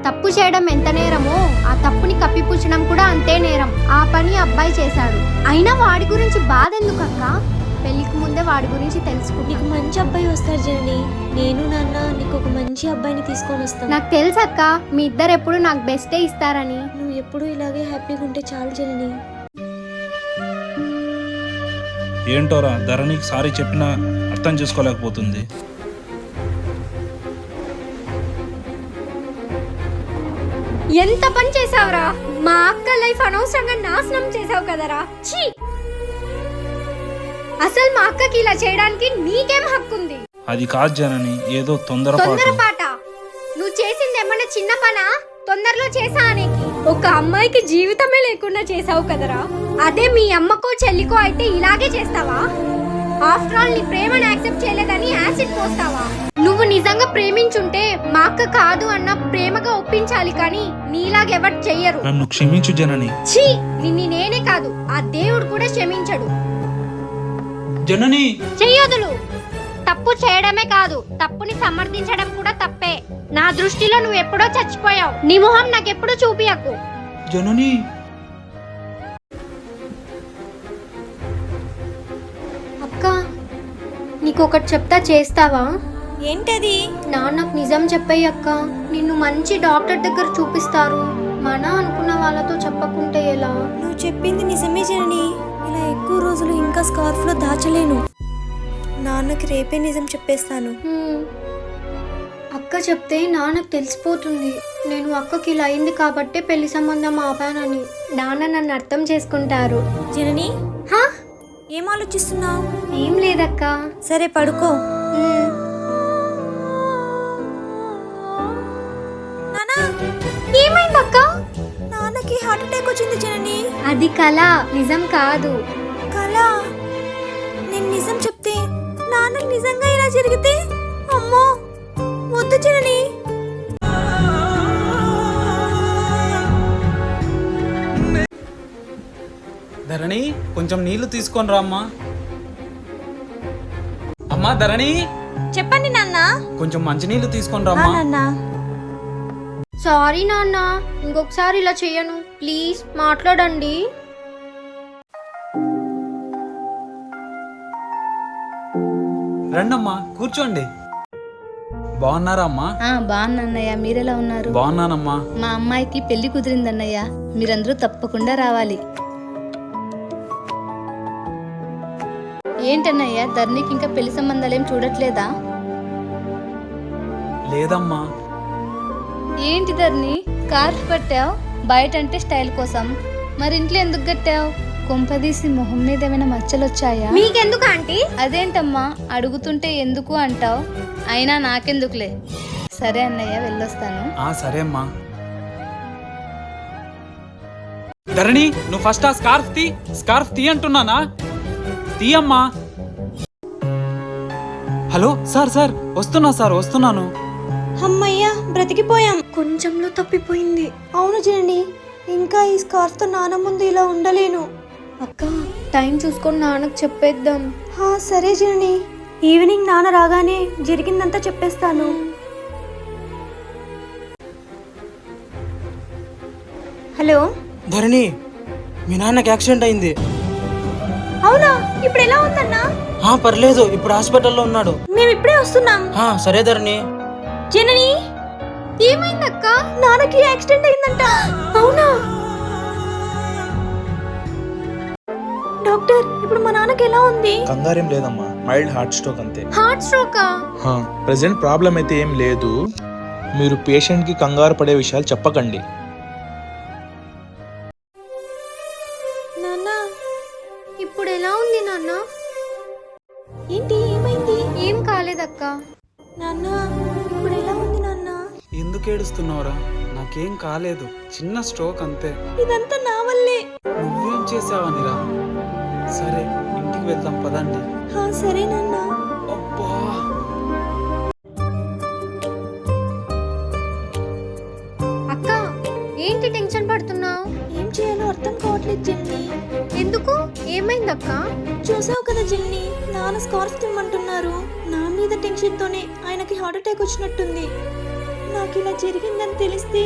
తప్పు చేయడం ఎంత నేరమో ఆ తప్పుని కప్పిపుచ్చడం కూడా అంతే నేరం. ఆ పని అబ్బాయి చేశాడు. అయినా వాడి గురించి బాధ ఎందుకు అక్క? పెళ్లికి ముందే వాడి గురించి తెలుసుకుంటా. నీకు మంచి అబ్బాయి వస్తాడు జనని. నేను నాన్న నీకు ఒక మంచి అబ్బాయిని తీసుకొని వస్తాను. నాకు తెలుసు అక్క, మీ ఇద్దరు ఎప్పుడు నాకు బెస్టే ఇస్తారని. నువ్వు ఎప్పుడు ఇలాగే హ్యాపీగా ఉంటే చాలు జనని. ఏంటోరా ధరణికి సారీ చెప్పినా అర్థం చేసుకోలేకపోతుంది. ఎంత పని చేసావురా? మా అక్క లైఫ్ అనవసరంగా నాశనం చేసావు కదరా. ఛీ! అసలు మా అక్కకి ఇలా చేయడానికి నీకేం హక్కుంది? అది కాదు జనని, ఏదో తొందరపాటు. తొందరపాట? నువ్వు చేసింది ఏమన్నా చిన్న పనా? తొందరలో చేసా అనేకి ఒక అమ్మాయికి జీవితమే లేకుండా చేసావు కదరా. అదే మీ అమ్మకో చెల్లికో అయితే ఇలాగే చేస్తావా? ఆఫ్టర్ ఆల్ నీ ప్రేమను యాక్సెప్ట్ చేయలేదని యాసిడ్ పోస్తావా? నువ్వు నిజంగా ప్రేమించుంటే మా అక్క కాదు అన్న ప్రేమగా ఒప్పించాలి, కానీ నీలాగెవరు చెయ్యరు. నన్ను క్షమించు జనని. ఛీ! నిన్ను నేనే కాదు, ఆ దేవుడు కూడా క్షమించడు. జనని, చెయ్యొదులు. తప్పు చేయడమే కాదు, తప్పుని సమర్థించడం కూడా తప్పే. నా దృష్టిలో నువ్వు ఎప్పుడో చచ్చిపోయావు. నీ మొహం నాకెప్పుడు చూపియకు. జనని. అక్క, నీకొకటి చెప్తా, చేస్తావా? ఏంటది? నాన్నకు నిజం చెప్పేయి అక్క. నిన్ను మంచి డాక్టర్ దగ్గర చూపిస్తారు. మన అనుకున్న వాళ్ళతో చెప్పకుంటే ఎలా? నువ్వు చెప్పింది నిజమే జనని. ఇలా ఎక్కువ రోజులు ఇంకా స్కార్ఫ్ లో దాచలేను. నాన్నకి రేపే నిజం చెప్పేస్తాను. అక్క చెప్తే నాన్నకు తెలిసిపోతుంది. నేను అక్కకి ఇలా అయింది కాబట్టే పెళ్లి సంబంధం ఆపానని. నాన్న నన్ను అర్థం చేసుకుంటారు. జనని, హా? ఏం ఆలోచిస్తున్నావు? ఏం లేదక్క. సరే పడుకో. ఏమైందక్క? నాన్నకి హార్ట్ అటాక్ వచ్చింది జనని. అది కళ, నిజం కాదు. కళ? నేను నిజం చెప్తే నాన్నకి నిజంగా ఇలా జరిగితే? అమ్మో వద్దు జనని. ధరణి, కొంచెం నీళ్లు తీసుకొని రామ్మా. అమ్మా ధరణి, చెప్పండి నాన్న. కొంచెం మంచినీళ్ళు తీసుకొని రామ్మా. నాన్న. సారీ నాన్న, ఇంకొకసారి ఇలా చెయ్యను. ప్లీజ్ మాట్లాడండి. రండమ్మా, కూర్చోండి. బాగున్నారా అమ్మా? బాగున్నాన్నయ్య, మీరెలా ఉన్నారు? బాగున్నానమ్మా. మా అమ్మాయికి పెళ్లి కుదిరిందన్నయ్య, మీరందరూ తప్పకుండా రావాలి. ఏంటన్నయ్య, ధరణికి ఇంకా పెళ్లి సంబంధాలు ఏం చూడట్లేదా? లేదమ్మా. ఏంటి ధరణి, స్కార్ఫ్ కట్టావు? బయట అంటే స్టైల్ కోసం, మరి ఇంట్లో ఎందుకు కట్టావు? కొంపదీసి మొహం మీద ఏమైనా మచ్చలు వచ్చాయా? మీకెందుకు ఆంటీ? అదేంటమ్మా అడుగుతుంటే ఎందుకు అంటావు? అయినా నాకెందుకులే. సరే అన్నయ్య, వెళ్ళొస్తాను. సరే అమ్మా. ధరణి, నువ్వు ఫస్ట్ ఆ స్కార్ఫ్ తీ అంటున్నానా? తీయమ్మా. హలో సార్ సార్ వస్తున్నాను. అమ్మయ్యా బ్రతికిపోయాం. కొంచెంలో తప్పిపోయింది. అవును జనని, ఇంకా ఈ స్కార్ఫ్ తో నాన్న ముందు ఇలా ఉండలేను. అక్క టైం చూసుకొని నాన్నకు చెప్పేద్దాం. సరే జనని, ఈవినింగ్ నాన్న రాగానే జరిగిందంతా చెప్పేస్తాను. హలో ధరణి, మీ నాన్నకి యాక్సిడెంట్ అయింది. అవునా, ఇప్పుడు ఎలా ఉందన్నా? పర్లేదు, ఇప్పుడు హాస్పిటల్లో ఉన్నాడు. మేము ఇప్పుడే వస్తున్నాం. సరే ధరణి. జనని, ఏమైందక్క? నాన్నకి యాక్సిడెంట్ అయిందంట. అవునా డాక్టర్, ఇప్పుడు మా నాన్నకి ఎలా ఉంది? కంగారేం లేదమ్మా, మైల్డ్ హార్ట్ స్ట్రోక్ అంతే. హార్ట్ స్ట్రోకా? ప్రెసెంట్ ప్రాబ్లం అయితే ఏం లేదు. మీరు పేషెంట్ కి కంగారు పడే విషయాలు చెప్పకండి. నాన్న ఇప్పుడు ఎలా ఉంది నాన్న? ఏంటి, ఏమైంది? ఏం కాలేదక్క. నాన్న ఇప్పుడు ఎలా ఉంది నాన్న? ఎందుకు ఏడుస్తున్నావురా? నాకేం కాలేదు, చిన్న స్ట్రోక్ అంతే. ఇదంతా నా వల్లే. నువ్వేం చేసావనిరా? సరే ఇంటికి వెళ్దాం పదండి. సరే నాన్న. అబ్బా అక్క ఏంటి టెన్షన్ పడుతున్నావు? ఏం చేయాలో అర్థం కావట్లేదు జెన్నీ. ఎందుకు? ఏమైందక్క? చూసావు కదా జెన్నీ, నాన్న స్కార్ఫ్ తిమ్మంటున్నారు. నా మీద టెన్షన్ తోనే ఆయనకి హార్ట్ అటాక్ వచ్చినట్టుంది. నాకు ఇలా జరిగిందని తెలిస్తే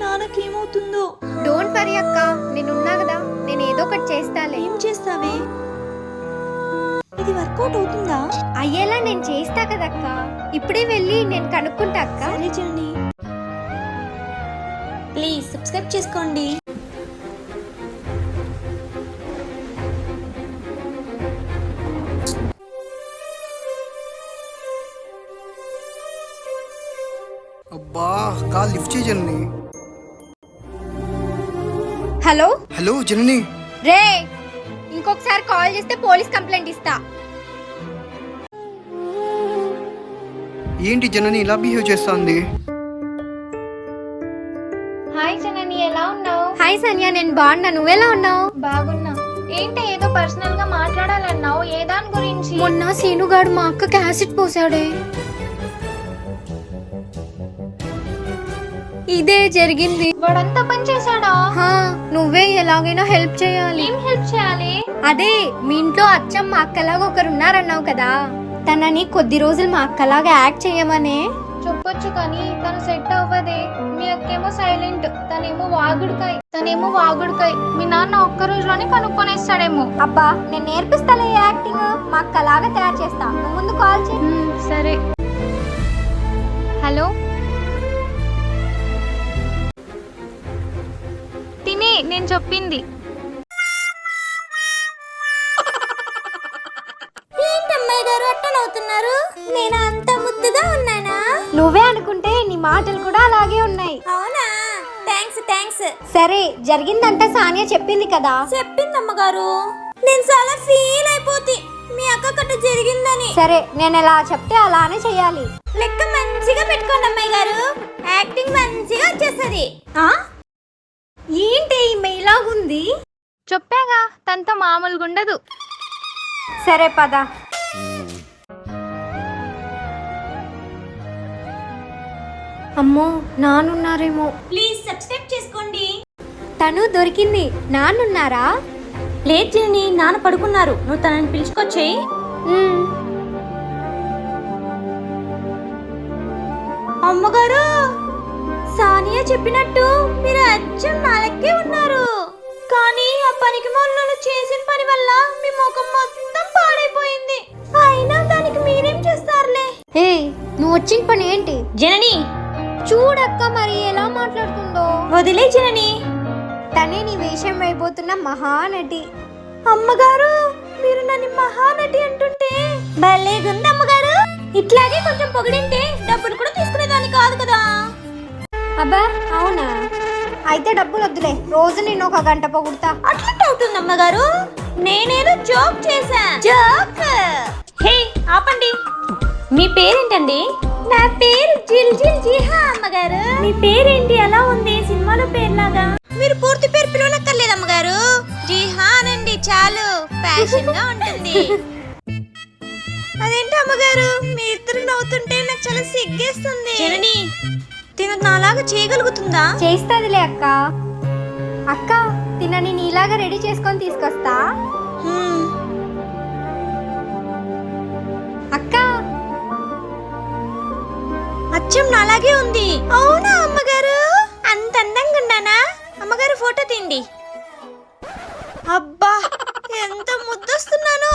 నాన్నకేమవుతుందో. డోంట్ వరీ అక్క, నేనున్నా కదా, నేను ఏదో ఒకటి చేస్తాలే. ఏం చేస్తావే? ఇది వర్కౌట్ అవుతుందా? అయ్యేలా నేను చేస్తా కదక్క. ఇప్పుడే వెళ్ళి నేను కనుక్కుంటా అక్క. సరే జెన్నీ, ప్లీజ్ సబ్స్క్రైబ్ చేసుకోండి. అబ్బా కాల్ లిఫ్ట్ చేయి జనని. హలో హలో జనని. రే, ఇంకొకసారి కాల్ చేస్తే పోలీస్ కంప్లైంట్ ఇస్తా. ఏంటి జనని ఇలా బిహేవ్ చేస్తోంది? హాయ్ జనని, ఎలా ఉన్నావు? హాయ్ సన్యా, నేను బాగున్నా. నువ్వెలా ఉన్నావు? బాగున్నా. ఏంటి ఏదో పర్సనల్ గా మాట్లాడాలన్నావు, ఏ దాని గురించి? మొన్న సీనుగాడు మా అక్కకి యాసిడ్ పోసాడే. ఇదే జరిగింది. వాడంతా పని చేశాడా? నువ్వే ఎలాగైనా హెల్ప్ చేయాలి. ఏం హెల్ప్ చేయాలి? అదే మీ ఇంట్లో అచ్చం మా అక్కలాగా ఒకరు ఉన్నారన్నావు కదా, తనని కొద్ది రోజులు మా అక్కలాగా యాక్ట్ చేయమనే. చెప్పొచ్చు కానీ తను సెట్ అవ్వదే. మీ అక్కేమో సైలెంట్, తనేమో వాగుడుకాయ్. మీ నాన్న ఒక్క రోజులోనే కనుక్కొనేస్తాడేమో. అబ్బా, నేను నేర్పిస్తాలే యాక్టింగ్. మా అక్కలాగా తయారు చేస్తా. నువ్వు ముందు కాల్ చేయి. సరే. హలో, తినే నేను చెప్పింది. ఏంటమ్మాయి గారు అట్టనవుతున్నారు? నేను అంత ముద్దుగా ఉన్నానా? నువ్వే అనుకుంటే నీ మాటలు కూడా అలాగే ఉన్నాయి. అవునా? థ్యాంక్స్. సరే, జరిగిందంటే సానియా చెప్పింది కదా. చెప్పిందమ్మగారు. నేను చాలా ఫీల్ అయిపోతి మీ అక్క కట్ట జరిగిందని. సరే, నేను ఎలా చెప్తే అలానే చెయ్యాలి. లెక్క మంచిగా పెట్టుకోండి అమ్మాయి గారు, యాక్టింగ్ మంచిగా వచ్చేస్తుంది. ఏంటి ఈమె ఇలాగుంది? చెప్పాగా, తనతో మామూలుగా ఉండదు. సరే పద. అమ్మో, నానున్నారేమో. ప్లీజ్ సబ్స్క్రైబ్ చేసుకోండి. తను దొరికింది. నాన్నున్నారా? లేదు జెన్నీ, నాన్న పడుకున్నారు. నువ్వు తనని పిలుచుకొచ్చేయి. అమ్మగారు, సానియా చెప్పినట్టు మీరు అచ్చం నాలకే ఉన్నారు. కానీ ఆ పనికి మొన్నలు చేసిన పని వల్ల మీ ముఖం మొత్తం పాడైపోయింది. అయినా దానికి మీరేం చేస్తారులే. నువ్వు వచ్చిన పని ఏంటి? జనని చూడక్క, మరి ఎలా మాట్లాడుతుందో. వదిలే జనని, తనే నీ వేషం అయిపోతున్న మహానటి. అమ్మగారు, మీరు నన్ను మహానటి అంటుంటే భలేగుంది అమ్మగారు. ఇట్లాగే కొంచెం పొగిడింటే డబ్బులు కూడా తీసుకునేదాన్ని కాదు కదా. అబ్బా, అవునా? అయితే డబ్బులు వద్దులే, రోజు నేను 1 గంట పొగుడతా. అట్లా అవుతుంది అమ్మగారు. నేనేదో జోక్ చేశా. జోక్. హే ఆపండి. మీ పేరేంటండి? నా పేరు జిల్ జిల్ జిహా అమ్మగారు. మీ పేరేంటి అలా ఉంది సినిమాలో పేరులాగా? మీరు పూర్తి పేరు పిలవనక్కర్లేదు అమ్మగారు, జిహా అనండి చాలు, ఫ్యాషన్ గా ఉంటుంది. అదేంటి అమ్మగారు మీ ఇద్దరు నవ్వుతుంటే నాకు చాలా సిగ్గేస్తుంది. జనని తిను నాలాగా చేయగలుగుతుందా? చేస్తాదిలే అక్క. అక్క తినని నీలాగా రెడీ చేసుకొని తీసుకొస్తా. అక్క అచ్చం నాలాగే ఉంది. అవునా అమ్మగారు? అంత అందంగా ఉన్నానా? అమ్మగారు ఫోటో తీండి. అబ్బా ఎంత ముద్దొస్తున్నానో.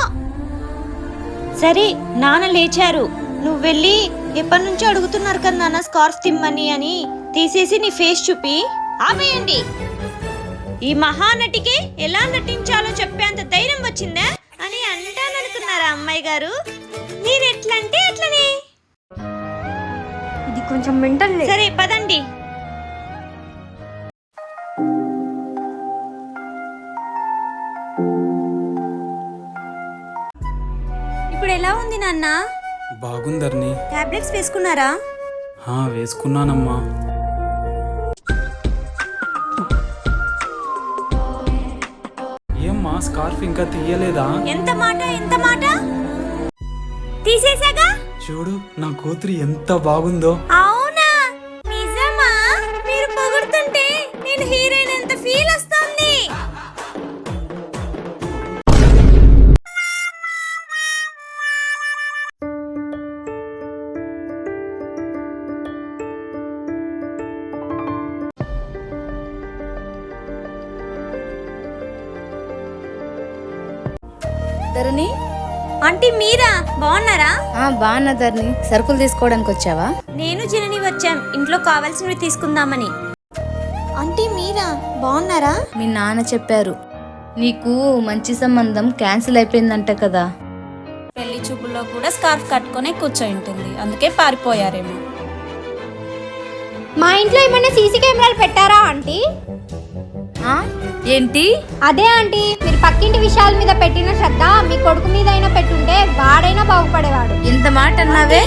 సరే నాన్న లేచారు, నువ్వు వెళ్ళి ఎప్పటి నుంచో అడుగుతున్నారు కదా నాన్న స్కార్ఫ్ తిమ్మని అని, తీసేసి నీ ఫేస్ చూపి ఆపేయండి. ఈ మహానటికి ఎలా నటించాలో చెప్పేంత ధైర్యం వచ్చిందా అని అంటాననుకున్నారా అమ్మాయి గారు? నేను ఎట్లంటే అట్లనే. ఇది కొంచెం మెంటల్. సరే పదండి. ఇప్పుడు ఎలా ఉంది నాన్న? బాగుందర్ని. టాబ్లెట్స్ వేసుకున్నారా? వేసుకున్నానమ్మా. ఏమ్మా స్కార్ఫ్ ఇంకా తీయలేదా? ఎంత మాట తీసేసాగా. చూడు నా కూతురు ఎంత బాగుందో. అవునా? నిజమా? మీరు పొగుడుతుంటే నేను హీరోయిన్ ఎంత ఫీల్ వస్తుంది. ధరణి, ఆంటీ మీరా? బాగున్నారా? బాగున్నా ధరణి. సరుకులు తీసుకోవడానికి వచ్చావా? నేను జనని వచ్చాం ఇంట్లో కావాల్సినవి తీసుకుందామని. ఆంటీ మీరా? బాగున్నారా? మీ నాన్న చెప్పారు నీకు మంచి సంబంధం క్యాన్సిల్ అయిపోయిందంట కదా. పెళ్లి చూపుల్లో కూడా స్కార్ఫ్ కట్టుకునే కూర్చోయింటుంది, అందుకే పారిపోయారేమో. మా ఇంట్లో ఏమైనా సీసీ కెమెరాలు పెట్టారా ఆంటీ? ఏంటి? అదే ఆంటీ, మీరు పక్కింటి విషయాల మీద పెట్టిన శ్రద్ధ మీ కొడుకు మీద అయినా పెట్టుంటే వాడైనా బాగుపడేవాడు. ఇంత మాట అన్నావే?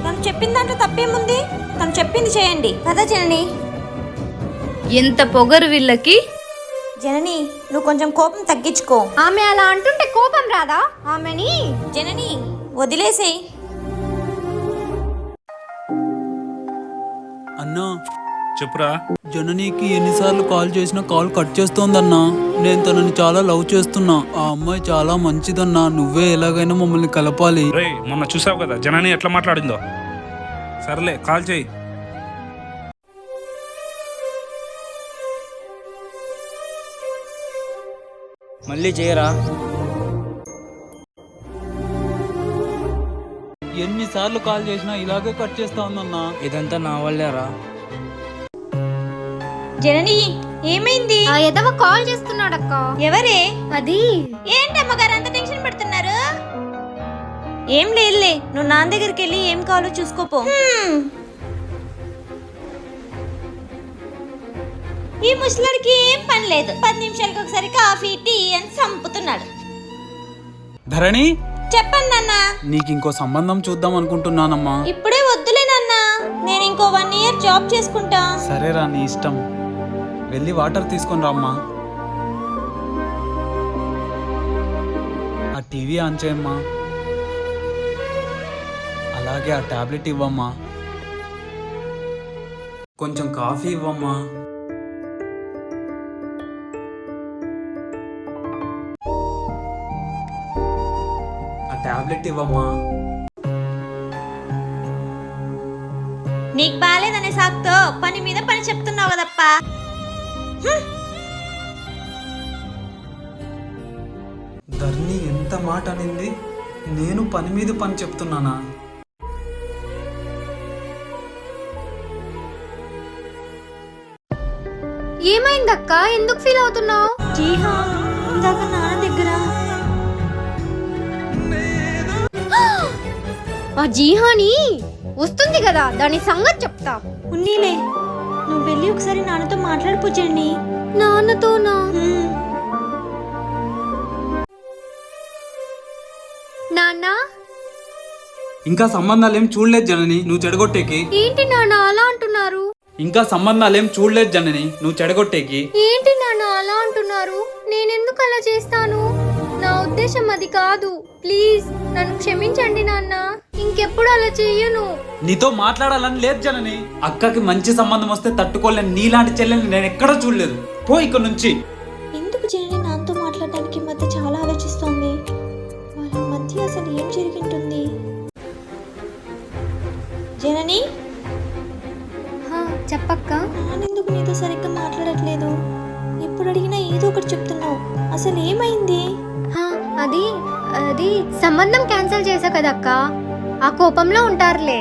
తను చెప్పిన దాంట్లో తప్పేముంది? తను చెప్పింది చేయండి కదా జనని. ఎంత పొగరు వీళ్ళకి. జనని నువ్వు కొంచెం కోపం తగ్గించుకో. ఆమె అలా అంటుంటే కోపం రాదా ఆమెని? జనని వదిలేసేయ్. అన్నా చెప్పురా. జననికి ఎన్నిసార్లు కాల్ చేసినా కాల్ కట్ చేస్తోందన్నా. నేను తనని చాలా లవ్ చేస్తున్నా. ఆ అమ్మాయి చాలా మంచిదన్నా. నువ్వే ఎలాగైనా మమ్మల్ని కలపాలి. రేయ్ మొన్న చూసావు కదా జనని ఎట్లా మాట్లాడిందో. సర్లే కాల్ చేయి. మళ్ళీ చేయరా? ఎన్నిసార్లు కాల్ చేసినా ఇలాగే కట్ చేస్తా ఉందన్నా. ఇదంతా నా వల్లేరా. జనని ఏమైంది? ఆ ఎదవ కాల్ చేస్తున్నాడక్క. ఎవరే అది? ఏంటమ్మగారు అంత టెన్షన్ పెడుతున్నారు? ఏం లేదులే, నువ్వు నాన్న దగ్గరికి వెళ్ళి ఏం కావాలో చూసుకోపో. ఈ ముసలాడికి ఏం పని లేదు, 10 నిమిషాలకు ఒకసారి కాఫీ టీ అని చంపుతున్నాడు. ధరణి చెప్పండి నాన్న. నీకు ఇంకో సంబంధం చూద్దాం అనుకుంటున్నానమ్మా. ఇప్పుడే వద్దులే నాన్న, నేను ఇంకో 1 ఇయర్ జాబ్ చేసుకుంటా. సరేరా నీ ఇష్టం. వెళ్ళి వాటర్ తీసుకొని రామ్మా. ఆ టీవీ ఆన్ చేయమ్మా. అలాగే ఆ టాబ్లెట్ ఇవ్వమ్మా. కొంచెం కాఫీ ఇవ్వమ్మా. ఆ టాబ్లెట్ ఇవ్వమ్మా. నీకు బాలేదనే సాకుతో పని మీద పని చెప్తున్నావు కదప్ప. ధర్ని ఎంత మాట అనింది. నేను పని మీద పని చెప్తున్నానా? ఏమైందక్క? ఎందుకు ఫీల్ అవుతున్నావు? జీహా ఇందాక నాన్న దగ్గర ఆ జీహాని వస్తుంది కదా, దాని సంగతి చెప్తా. ఉన్నీలే, నువ్వు వెళ్ళి ఒకసారి నాన్నతో మాట్లాడిపోచండి. నాన్నతోనా? నాన్న ఇంకా సంబంధాలేం చూడలేదు జనని, నువ్వు చెడగొట్టేకి. ఏంటి నాన్న అలా అంటున్నారు? ఇంకా సంబంధాలేం చూడలేదు జనని, నువ్వు చెడగొట్టేకి. ఏంటి నాన్న అలా అంటున్నారు? నేనెందుకు అలా చేస్తాను? నా ఉద్దేశం అది కాదు. ప్లీజ్ నన్ను క్షమించండి నాన్న. ఇంకెప్పుడు అలా చెయ్యను. నీతో మాట్లాడాలని లేదు జనని. అక్కకి మంచి సంబంధం వస్తే తట్టుకోలేని నీలాంటి చెల్లెల్ని నేను ఎక్కడా చూడలేదు. పో ఇక్కడ నుంచి. ఎందుకు జనని నాతో మాట్లాడడానికి మధ్య చాలా ఆలోచిస్తోంది. వాళ్ళ మధ్య అసలు ఏం జరిగింటుంది? జనని, చెప్పక్క. నానెందుకు నీతో సరిగ్గా మాట్లాడట్లేదు? ఎప్పుడు అడిగినా ఏదో ఒకటి చెప్తున్నావు. అసలు ఏమైంది? అది అది సంబంధం క్యాన్సిల్ చేసా కదక్క. ఆ కోపంలో ఉంటారులే.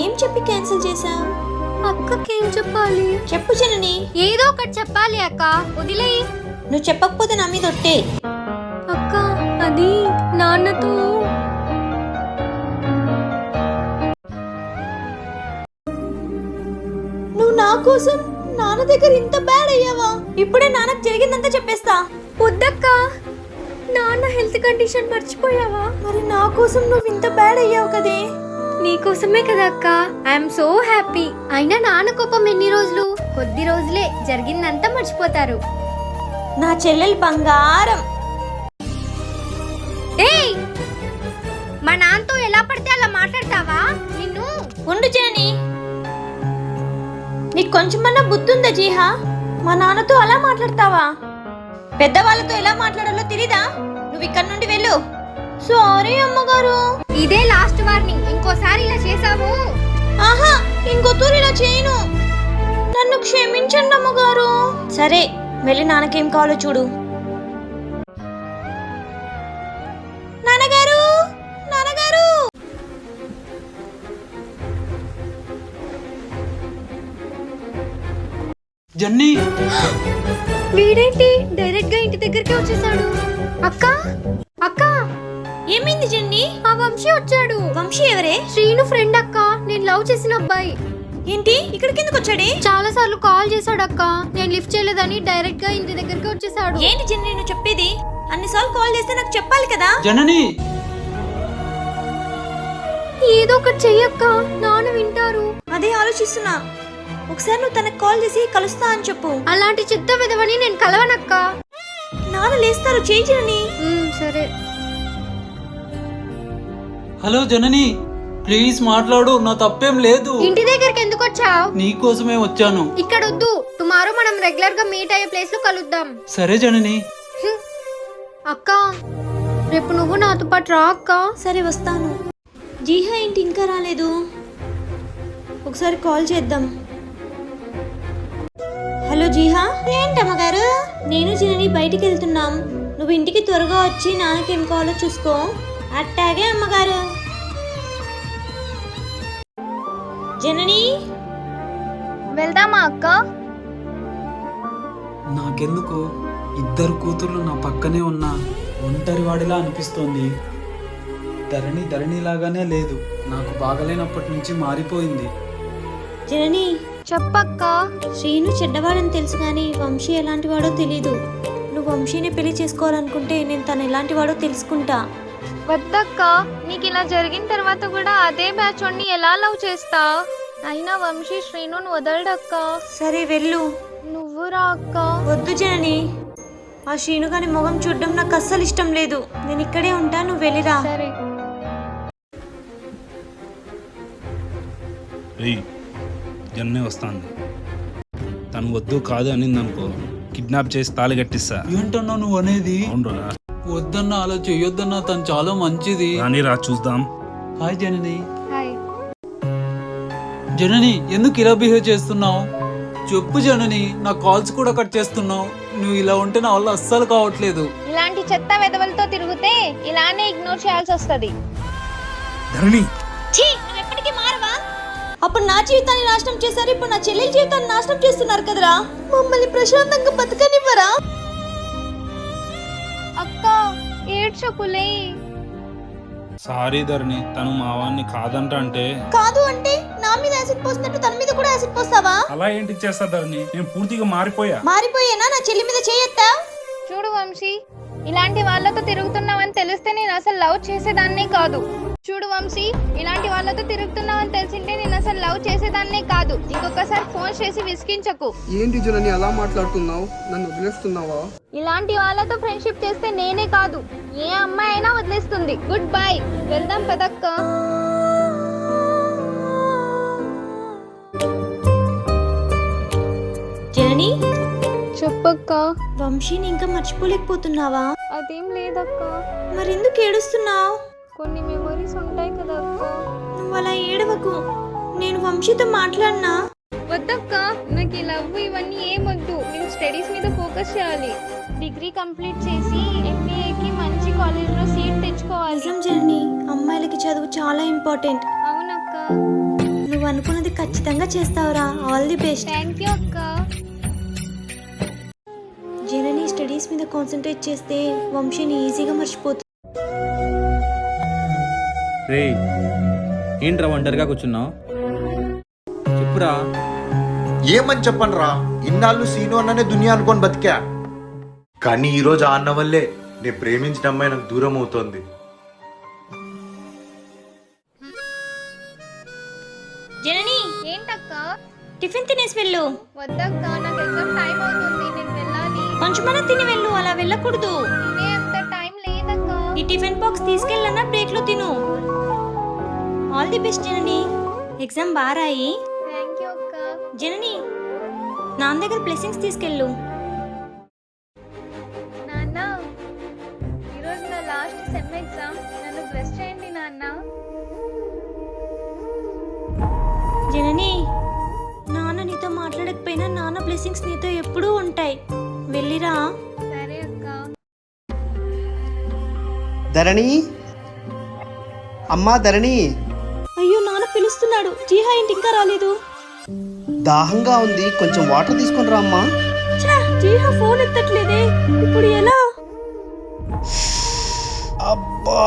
ఏం చెప్పి క్యాన్సిల్ చేసావు? అక్కకేం చెప్పాలి? చెప్పు జనని. ఏదో ఒకటి చెప్పాలి అక్క. వదిలేయి. నువ్వు చెప్పకపోతే నా మీద ఒట్టే. అక్క అది నాన్నతో నువ్వు నా కోసం నాన్న దగ్గర ఇంత బ్యాడ్ అయ్యావా? ఇప్పుడే నాన్నకు జరిగిందంతా చెప్పేస్తా. వద్దక్క. నాన్న హెల్త్ కండిషన్ మర్చిపోయావా? మరి నా కోసం నువ్వు ఇంత బ్యాడ్ అయ్యావు కదే. నీకోసమే కదా అక్క. I'm so happy. అయినా నాన్న కోపం ఎన్ని రోజులు? కొద్ది రోజులే. జరిగిందంతా మర్చిపోతారు. నా చెల్లెలు బంగారం. ఏయ్, మా నాన్నతో ఎలా పడితే అలా మాట్లాడతావా? నిన్ను ఉండు జనని. నీకు కొంచెమన్నా బుద్ధి ఉందా జీహా? మా నాన్నతో అలా మాట్లాడతావా? పెద్దవాళ్ళతో ఎలా మాట్లాడాలో తెలీదా? నువ్వు ఇక్కడ నుండి వెళ్ళు. సారీ అమ్మగారు. ఇదే లాస్ట్ వార్నింగ్. ఇంకోసారి ఇలా చేసావు. ఆహా, ఇంకో తూరు ఇలా చేయను. నన్ను క్షమించండి అమ్మగారు. సరే, వెళ్ళి నాన్నకేం కావాలో చూడు. నాన్నగారు, నాన్నగారు. జన్ని, వీడేంటి డైరెక్ట్ గా ఇంటి దగ్గరికి వచ్చేసాడు? అక్క అక్క, ఏమైంది జన్ని? ఆ వంశీ వచ్చాడు. వంశీ ఎవరే? శ్రీను ఫ్రెండ్ అక్క. నేను లవ్ చేసిన అబ్బాయి. ఏంటి ఇక్కడికి ఎందుకు వచ్చాడే? చాలా సార్లు కాల్ చేశాడు అక్క. నేను లిఫ్ట్ చేయలేదని డైరెక్ట్ గా ఇంటి దగ్గరికి వచ్చేసాడు. ఏంటి జన్ని నువ్వు చెప్పేది? అన్నిసార్లు కాల్ చేస్తే నాకు చెప్పాలి కదా. జనని, ఏదో ఒకటి చెయ్యక్క. నాన్న వింటారు. అదే ఆలోచిస్తున్నా. ఒకసారి నువ్వు తనకు కాల్ చేసి కలుస్తా అని చెప్పు. అలాంటి చిత్త విధవని నేను కలవనక్క. నాన్న లేస్తారు, చేయి జనని. సరే. హలో జనని, ప్లీజ్ మాట్లాడు. నా తప్పేం లేదు. ఇంటి దగ్గరికి ఎందుకు వచ్చావు? నీకోసమే వచ్చాను. ఇక్కడ వద్దు. టుమారో మనం రెగ్యులర్ గా మీట్ అయ్యే ప్లేస్ లో కలుద్దాం. సరే జనని. అక్క, రేపు నువ్వు నాతో పాటు రా అక్క. సరే వస్తాను. జీహా ఏంటి ఇంకా రాలేదు? ఒకసారి కాల్ చేద్దాం. హలో జీహా. ఏంటమ్మగారు? నేను జనని బయటికి వెళ్తున్నాం. నువ్వు ఇంటికి త్వరగా వచ్చి నాన్నకేం కావాలో చూసుకో. అట్టాగే అమ్మగారు. జనని, వెళ్దామా అక్క? నాకెందుకు ఇద్దరు కూతుర్లు నా పక్కనే ఉన్నా ఒంటరి వాడిలా అనిపిస్తోంది. ధరణిలాగానే లేదు. నాకు బాగలేనప్పటి నుంచి మారిపోయింది. జనని చెప్పక్క. శ్రీను చెడ్డవాడని తెలుసు కానీ వంశీ ఎలాంటి వాడో తెలీదు. నువ్వు వంశీని పెళ్లి చేసుకోవాలనుకుంటే నేను తను ఎలాంటి వాడో తెలుసుకుంటా. వద్దక్క. నీకు ఇలా జరిగిన తర్వాత కూడా అదే బ్యాచ్ వాడిని ఎలా లవ్ చేస్తా? అయినా వంశీ శ్రీను వదలడక్క. సరే వెళ్ళు. నువ్వు రా అక్క. వద్దు జనని. ఆ శ్రీను గాని మొగం చూడడం నాకు అస్సలు ఇష్టం లేదు. నేను ఇక్కడే ఉంటా, నువ్వు వెళ్ళిరా. సరే. జన్నే వస్తాంది. తను వద్దు కాదు అనింది అనుకో, కిడ్నాప్ చేసి తాళి కట్టిస్తా. ఏంటన్నా నువ్వు అనేది? అవునరా. వద్దన్నా, అలా చెయ్యొద్దన్నా. తను చాలా మంచిది. రాని రా చూద్దాం. హాయ్ జనని. హాయ్. జనని, ఎందుకు ఇలా బిహేవ్ చేస్తున్నావు? చెప్పు జనని. నా కాల్స్ కూడా కట్ చేస్తున్నావు. నువ్వు ఇలా ఉంటే నా వల్ల అస్సలు కావట్లేదు. ఇలాంటి చెత్త వెదవలతో తిరిగితే ఇలానే ఇగ్నోర్ చేయాల్సి వస్తది. ధరణి, ఛీ, నువ్వు ఎప్పటికీ మారవా? అప్పుడు నా జీవితాన్ని నాశనం చేశారు, ఇప్పుడు నా చెల్లెల జీవితాన్ని నాశనం చేస్తున్నారు కదరా. మమ్మల్ని ప్రశాంతంగా బతకనివ్వరా? అక్క ఏడ్చకులే. సారీ ధరణి, తను మా వాడిని కాదంట అంటే. కాదు అంటే నా మీద యాసిడ్ పోసినట్టు తన మీద కూడా యాసిడ్ పోస్తావా? అలా ఏంటి చేస్తా ధరణి? నేను పూర్తిగా మారిపోయా. మారిపోయేనా? నా చెల్లి మీద చేయెత్తా? చూడు వంశీ, ఇలాంటి వాళ్ళతో తిరుగుతున్నావని తెలిస్తే నేను అసలు లవ్ చేసేదాన్నే కాదు. చూడు వంశీ, ఇలాంటి వాళ్ళతో తిరుగుతున్నావని తెలిసింటే నేను అసలు లవ్ చేసేదాన్నే కాదు. ఇంకొకసారి ఫోన్ చేసి విసిగించకు. ఏంటి జనని అలా మాట్లాడుతున్నావు? నన్ను వదిలేస్తున్నావా? ఇలాంటి వాళ్ళతో ఫ్రెండ్షిప్ చేస్తే నేనే కాదు, ఏ అమ్మాయి అయినా వదిలేస్తుంది. గుడ్ బై, వెళ్దాం పదక్క. జనని, చెప్పక్క. వంశీని ఇంకా మర్చిపోలేకపోతున్నావా? అదేం లేదక్క, మరెందుకు ఏడుస్తున్నావు? కొన్ని మెమరీస్ ఉంటాయి కదా అక్క. నువ్వు అలా ఏడవకు. నేను వంశీతో మాట్లాడినా. వద్దక్క, నాకు ఈ లవ్ ఇవన్నీ ఏమొద్దు. నేను స్టడీస్ మీద ఫోకస్ చేయాలి. డిగ్రీ కంప్లీట్ చేసి ఎంబీఏకి మంచి కాలేజ్లో సీట్ తెచ్చుకోవాలి. నిజం జర్నీ, అమ్మాయిలకి చదువు చాలా ఇంపార్టెంట్. అవునక్క. నువ్వు అనుకున్నది ఖచ్చితంగా చేస్తావురా. All the best. Thank you అక్క. జనని స్టడీస్ మీద కాన్సన్ట్రేట్ చేస్తే వంశీని ఈజీగా మర్చిపోతుంది. రే ఏంట్రా ఒంటరిగా కూర్చున్నావు? చెప్పురా. ఏమని చెప్పను రా, ఇన్నాళ్ళు సీను అన్ననే దునియా అనుకొని బతికా. కానీ ఈరోజు ఆ అన్న వల్లే నేను ప్రేమించిన అమ్మాయి నాకు దూరం అవుతోంది. జనని, ఏంటక్క? టిఫిన్ తినేసి వెళ్ళు. వద్దక్క, నాకు ఎగ్జామ్ టైం అవుతుంది, నేను వెళ్ళాలి. కొంచెమైనా తిని వెళ్ళు, అలా వెళ్ళకూడదు. తినే అంత టైం లేదక్క. ఈ టిఫిన్ బాక్స్ తీసుకెళ్ళన్నా ప్లేట్లో తిను. All the best Janani, exam బాగా రాయి. థ్యాంక్ యూ అక్క. జనని, నాన్న దగ్గర బ్లెస్సింగ్స్ తీసుకెళ్ళు. నాన్న, ఈరోజు నా లాస్ట్ సెమ్ ఎగ్జామ్, నన్ను బ్లెస్ చేయండి నాన్న. జనని, నాన్న నీతో మాట్లాడకపోయినా నాన్న బ్లెస్సింగ్స్ నీతో ఎప్పుడూ ఉంటాయి. వెళ్ళిరా. సరే అక్క. ధరణి, అమ్మా ధరణి. అయ్యో, నాన్న పిలుస్తున్నాడు. జీహా ఏంటి ఇంకా రాలేదు? దాహంగా ఉంది, కొంచెం వాటర్ తీసుకొని రా అమ్మా. ఛా, జీహా ఫోన్ ఎత్తట్లేదే, ఇప్పుడు ఎలా? అబ్బా,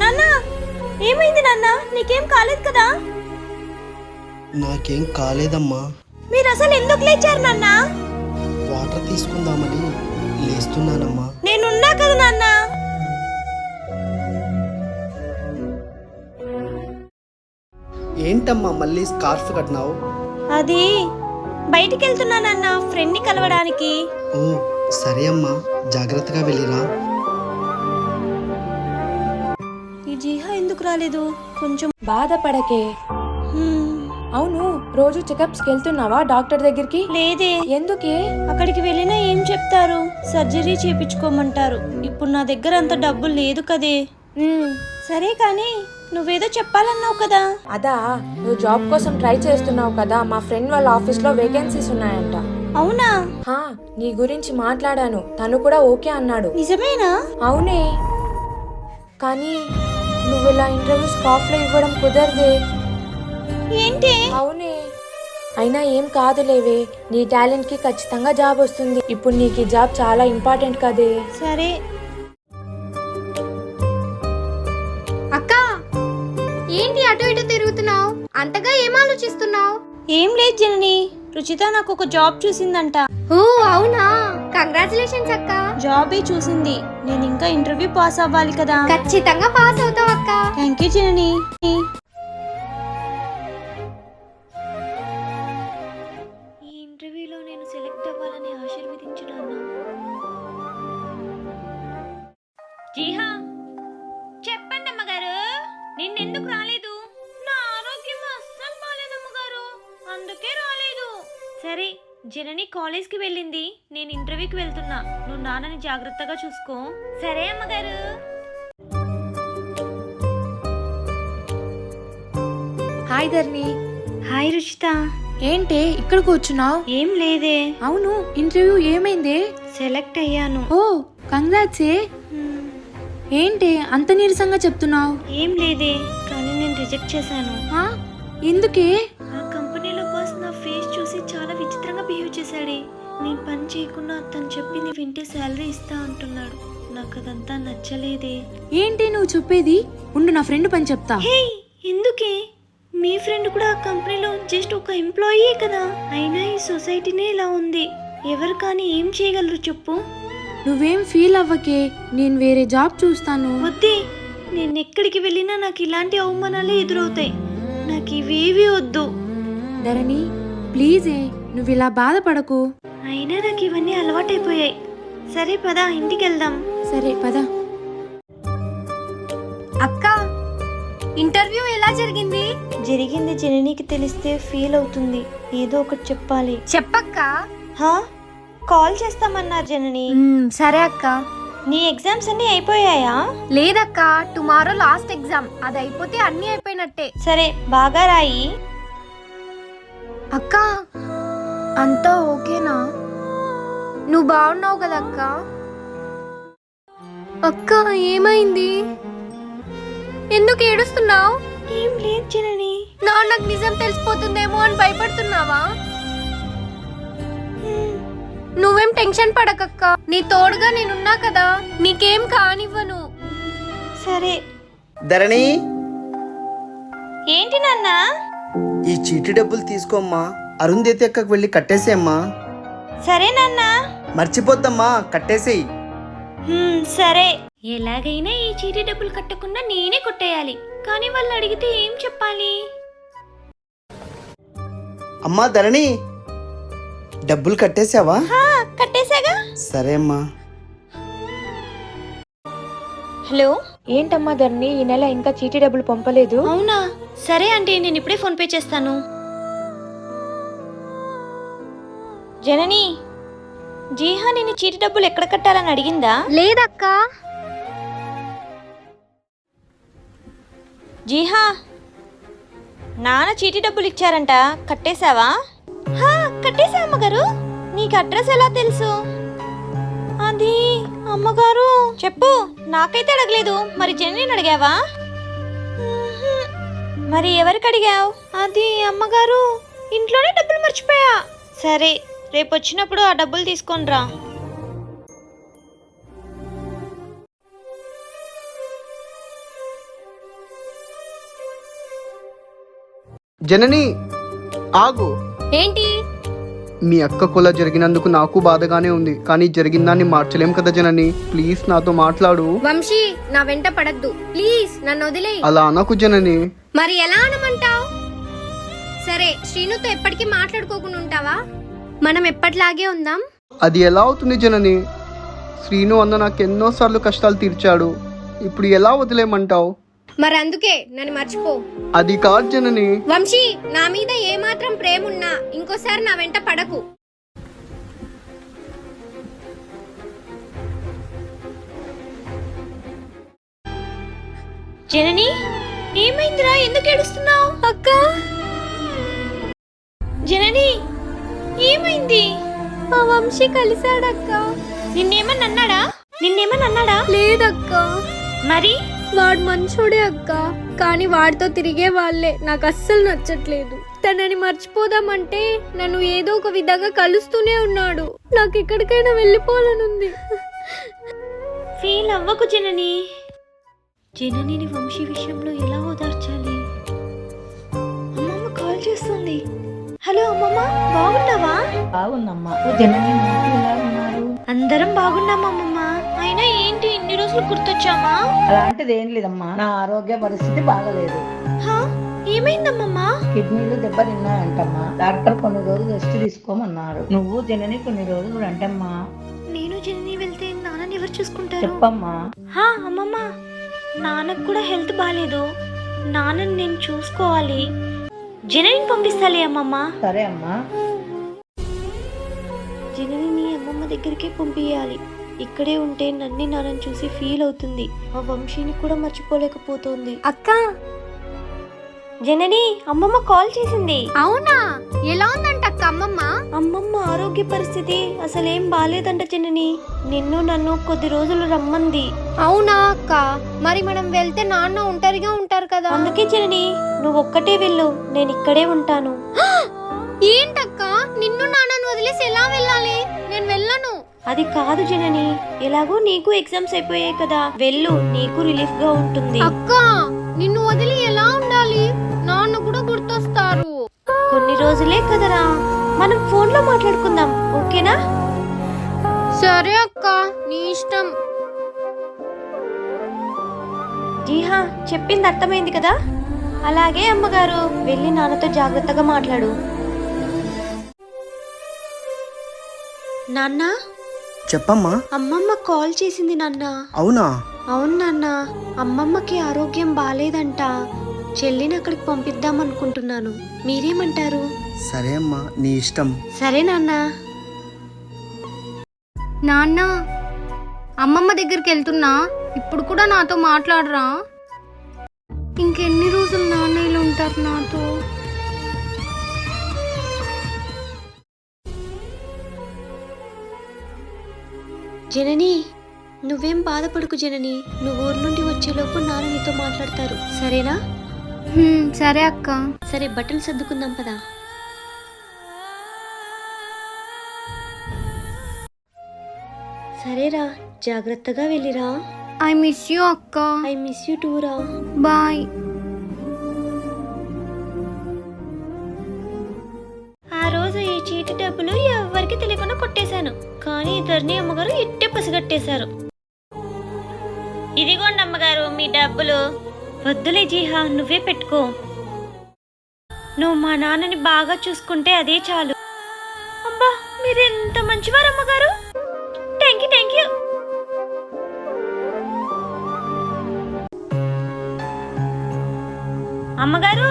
నాన్న, ఏమైంది నాన్న? నీకేం కాలేదు కదా? నాకేం కాలేదమ్మా. మీరు అసలు ఎందుకు లేచారు నాన్న? వాటర్ తీసుకుందామని లేస్తున్నానమ్మా. నేనున్నా కదా నాన్న. ఏంటమ్మా మళ్ళీ స్కార్ఫ్ కట్టినావు? అది బయటికి వెళ్తున్నానన్న, ఫ్రెండ్ని కలవడానికి. ఓ సరే అమ్మా, జాగ్రత్తగా వెళ్ళిరా. ఈ జీహా ఎందుకు రాలేదు? కొంచెం బాధపడకే. అవును, రోజు చెకప్స్కి వెళ్తున్నావా డాక్టర్ దగ్గరికి? లేదే. ఎందుకే? అక్కడికి వెళ్ళినా ఏం చెప్తారు? సర్జరీ చేపించుకోమంటారు. ఇప్పుడు నా దగ్గర అంత డబ్బులు లేదు కదే. సరే కానీ నువ్వేదో చెప్పాలన్నావు కదా. అదా, నువ్వు జాబ్ కోసం ట్రై చేస్తున్నావు కదా, మా ఫ్రెండ్ వాళ్ళ ఆఫీస్లో వేకెన్సీస్ ఉన్నాయంట. అవునా? నీ గురించి మాట్లాడాను, తను కూడా ఓకే అన్నాడు. నిజమేనా? అవునే, కానీ నువ్వు ఇలా ఇంటర్వ్యూస్ కాఫ్లో ఇవ్వడం కుదరదే. ఏంటి? అవునే, అయినా ఏం కాదులేవే, నీ టాలెంట్ కి ఖచ్చితంగా జాబ్ వస్తుంది. ఇప్పుడు నీకు ఈ జాబ్ చాలా ఇంపార్టెంట్ కదే. సరే. అక్క, ఏంటి అటు ఇటు తిరుగుతున్నావు? అంతగా ఏం ఆలోచిస్తున్నావు? ఏం లేదు జనని, రుచిత నాకు ఒక జాబ్ చూసిందంట. ఓ అవునా, కంగ్రాచులేషన్స్ అక్క. జాబే చూసింది, నేను ఇంకా ఇంటర్వ్యూ పాస్ అవ్వాలి కదా. ఖచ్చితంగా పాస్ అవుతావు అక్క. థ్యాంక్ యూ జనని. ఈ ఇంటర్వ్యూలో నేను సెలెక్ట్ అవ్వాలని ఆశీర్వదించున్నాను. జీహా, చెప్పండి అమ్మగారు, నిన్నెందుకు రాలేదు? నా ఆరోగ్యం అస్సలు బాలేదమ్మగారు, అందుకే రాలేదు. సరే, జనని కాలేజ్కి వెళ్ళింది, నేను ఇంటర్వ్యూకి వెళ్తున్నా. నువ్వు నాన్నని జాగ్రత్తగా చూసుకో. సరే అమ్మగారు. హాయ్ ధర్ని. హాయ్ రుచిత. ఏంటి ఇక్కడ కూర్చున్నావు? ఏం లేదే. అవును, ఇంటర్వ్యూ ఏమైంది? సెలెక్ట్ అయ్యాను. ఓ కంగ్రాట్సే. ఏంటి అంత నీరసంగా చెప్తున్నావు? ఏం లేదే, కానీ నేను రిజెక్ట్ చేశాను. ఎందుకే? ఆ కంపెనీలో బాస్ నా ఫేస్ చూసి చాలా విచిత్రంగా బిహేవ్ చేశాడే. నేను పని చేయకుండా తను చెప్పింది వింటే శాలరీ ఇస్తా అంటున్నాడు. నాకు అదంతా నచ్చలేదే. ఏంటి నువ్వు చెప్పేది? ఉండు, నా ఫ్రెండ్ పని చెప్తా. హే, ఎందుకే? మీ ఫ్రెండ్ కూడా ఆ కంపెనీలో జస్ట్ ఒక ఎంప్లాయీ కదా. అయినా ఈ సొసైటీనే ఇలా ఉంది. ఎవరు కానీ ఏం చేయగలరు చెప్పు? నువ్వేం ఫీల్ అవ్వకే, నేను వేరే జాబ్ చూస్తాను. వద్దే, నేను ఎక్కడికి వెళ్ళినా నాకు ఇలాంటి అవమానాలే ఎదురవుతాయి. నాకు ఇవేవి వద్దు. ధరణి ప్లీజే, నువ్వు ఇలా బాధపడకు. అయినా నాకు ఇవన్నీ అలవాటైపోయాయి. సరే పద, ఇంటికి వెళ్దాం. సరే పద. అక్క, ఇంటర్వ్యూ ఎలా జరిగింది? జరిగింది జననికి తెలిస్తే ఫీల్ అవుతుంది. ఏదో ఒకటి చెప్పాలి. చెప్పక్క. హా, కాల్ చేస్తామన్నారు జనని. సరే అక్క. నీ ఎగ్జామ్స్ అన్నీ అయిపోయాయా? లేదక్క, టుమారో లాస్ట్ ఎగ్జామ్. అది అయిపోతే అన్నీ అయిపోయినట్టే. సరే, బాగా రాయి. అక్క, అంతా ఓకేనా? నువ్వు బాగున్నావు కదా అక్క? అక్క, ఏమైంది? ఎందుకు ఏడుస్తున్నావు? ఏం లేదు జనని. నాన్నకు నిజం తెలిసిపోతుందేమో అని భయపడుతున్నావా? నువ్వేం టెన్షన్ పడకక్క, నీ తోడుగా నేనున్నా కదా, నీకేం కానివ్వను. సరే. ధరణి, ఏంటి నాన్న? ఈ చీటీ డబ్బులు తీసుకోమ్మా. అరుంధతి అక్కకు వెళ్ళి కట్టేసేయమ్మా. సరే నాన్న. మర్చిపోద్దమ్మా, కట్టేసేయి. సరే. ఎలాగైనా ఈ చీటీ డబ్బులు కట్టకుండా నేనే కొట్టేయాలి. కానీ వాళ్ళు అడిగితే ఏం చెప్పాలి? అమ్మా ధరణి, డబ్బులు కట్టేసావా? కట్టేశాగా. సరే అమ్మా. హలో, ఏంటమ్మా ధరణి, ఈ నెల ఇంకా చీటీ డబ్బులు పంపలేదు? అవునా? సరే అంటే నేను ఇప్పుడే ఫోన్ పే చేస్తాను. జనని, జీహా నేను చీటీ డబ్బులు ఎక్కడ కట్టాలని అడిగిందా? లేదక్క. జీహా, నాన్న చీటీ డబ్బులు ఇచ్చారంట, కట్టేశావా? కట్టేశా అమ్మగారు. నీకు అడ్రస్ ఎలా తెలుసు? అది అమ్మగారు. చెప్పు, నాకైతే అడగలేదు. మరి జనని అడిగావా? మరి ఎవరికి అడిగావు? అది అమ్మగారు, ఇంట్లోనే డబ్బులు మర్చిపోయా. సరే, రేపు వచ్చినప్పుడు ఆ డబ్బులు తీసుకొని రా. జనని ఆగు. ఏంటి? మీ అక్క కొల జరిగినందుకు నాకు బాధగానే ఉంది, కానీ జరిగిన దాన్ని మార్చలేం కదా జనని. ప్లీజ్ నాతో మాట్లాడు. వంశీ, నా వెంట పడద్దు ప్లీజ్, నన్ను వదిలేయ్. అలా అనకు జనని. మరి ఎలా అనమంటావు? సరే, శ్రీనుతో ఎప్పటికీ మాట్లాడుకోకుండా ఉంటావా? మనం ఎప్పటిలాగే ఉందాం. అది ఎలా అవుతుంది జనని? శ్రీను అన్న నాకు ఎన్నోసార్లు కష్టాలు తీర్చాడు. ఇప్పుడు ఎలా వదిలేమంటావు? మరి అందుకే నన్ను మర్చిపో. అది కాదు జనని. వంశీ, నా మీద ఏమాత్రం ప్రేమ ఉన్నా ఇంకోసారి నా వెంట పడకు. జనని, ఏమైందిరా? ఎందుకు ఏడుస్తున్నావు? అక్క, జనని, ఏమైంది? ఆ వంశీ కలిశాడక్క. నిన్నేమన్నా అన్నాడా? లేదక్క. మరి వాడు మంచోడే అక్క, కానీ వాడితో తిరిగే వాళ్ళే నాకు అస్సలు నచ్చట్లేదు. తనని మర్చిపోదామంటే నన్ను ఏదో ఒక విధంగా కలుస్తూనే ఉన్నాడు. నాకు ఎక్కడికైనా వెళ్ళిపోవాలనుంది. ఫీల్ అవ్వకు జనని. జననిని వంశీ విషయంలో ఎలా ఓదార్చాలి? అమ్మమ్మ కాల్ చేస్తుంది. హలో అమ్మమ్మ, బాగున్నావా? బాగుందమ్మా. జనని ఎలా ఉన్నారు? అందరం బాగున్నామమ్మమ్మ. అయినా ఏంటి ఇన్ని రోజులు గుర్తొచ్చామా? అలాంటిది ఏం లేదమ్మా, నా ఆరోగ్య పరిస్థితి బాగలేదు. ఏమైందమ్మమ్మ? కిడ్నీలు దెబ్బతిన్నాయంటమ్మా. డాక్టర్ కొన్ని రోజులు రెస్ట్ తీసుకోమన్నారు. నువ్వు జనని కొన్ని రోజులు రంటమ్మా. నేను జనని వెళ్తే నాన్నని ఎవరు చూసుకుంటారు? చెప్పమ్మా. అమ్మమ్మ, నాన్నకు కూడా హెల్త్ బాగాలేదు. నాన్నని నేను చూసుకోవాలి. జనని పంపిస్తాలే అమ్మమ్మ. సరే అమ్మా. జనని అమ్మమ్మ దగ్గరికే పంపించాలి. ఇక్కడే ఉంటే నన్ని నాన్నని చూసి ఫీల్ అవుతుంది. ఆ వంశీని కూడా మర్చిపోలేకపోతుంది. అక్క, జనని, అమ్మమ్మ కాల్ చేసింది. అవునా? ఎలా ఉందంట అక్క అమ్మమ్మ? అమ్మమ్మ ఆరోగ్య పరిస్థితి అసలేం బాలేదంట జనని. నిన్ను నన్ను కొద్ది రోజులు రమ్మంది. అవునా అక్క? మరి మనం వెళ్తే నాన్న ఒంటరిగా ఉంటారు కదా. అందుకే జనని, నువ్వు ఒక్కటే వెళ్ళు, నేను ఇక్కడే ఉంటాను. ఏంటక్క, నిన్ను నాన్నను వదిలేసి ఎలా వెళ్ళాలి? నేను వెళ్ళను. అది కాదు జనని, ఎలాగో నీకు ఎగ్జామ్స్ అయిపోయాయి కదా, వెళ్ళు, నీకు రిలీఫ్ గా ఉంటుంది. అక్క, నిన్ను వదిలి ఎలా ఉండాలి? నాన్న కూడా గుర్తొస్తారు. కొన్ని రోజులే కదరా, మనం ఫోన్ లో మాట్లాడుకుందాం, ఓకేనా? సరే అక్క, నీ ఇష్టం. జీహా చెప్పింది అర్థమైంది కదా? అలాగే అమ్మగారు, వెళ్ళి నాన్నతో జాగ్రత్తగా మాట్లాడు. నాన్న, చెప్పమ్మా. అమ్మమ్మ కాల్ చేసింది నాన్న. అవునా? అవును నాన్న, అమ్మమ్మకి ఆరోగ్యం బాలేదంట. చెల్లిని అక్కడికి పంపిద్దాం అనుకుంటున్నాను. మీరేమంటారు? సరే అమ్మా, నీ ఇష్టం. సరే నాన్న. నాన్న, అమ్మమ్మ దగ్గరికి వెళ్తున్నా, ఇప్పుడు కూడా నాతో మాట్లాడరా? ఇంకెన్ని రోజులు నాన్నయ్యలు ఉంటారు నాతో? జనని, నువ్వేం బాధపడకు జనని. నువ్వు ఊరు నుండి వచ్చేలోపు నాన్న నీతో మాట్లాడతారు, సరేనా? సరే అక్క. సరే, బట్టలు సర్దుకుందాం పదా. సరేరా, జాగ్రత్తగా వెళ్ళిరా. ఐ మిస్ యూ అక్క. ఐ మిస్ యూ టూరా. బాయ్. ఆ రోజు ఈ చీటి డబ్బులు ఎవ్వరికి తెలియకుండా కొట్టేశాను, కానీ ధరణి అమ్మగారు ఇట్టే పసిగట్టేశారు. ఇదిగోండి అమ్మగారు మీ డబ్బులు. వద్దులే జీహా, నువ్వే పెట్టుకో. నువ్వు మా నాన్నని బాగా చూసుకుంటే అదే చాలు. అబ్బా, మీరెంత మంచివారు అమ్మగారు. Thank you, thank you. అమ్మగారు,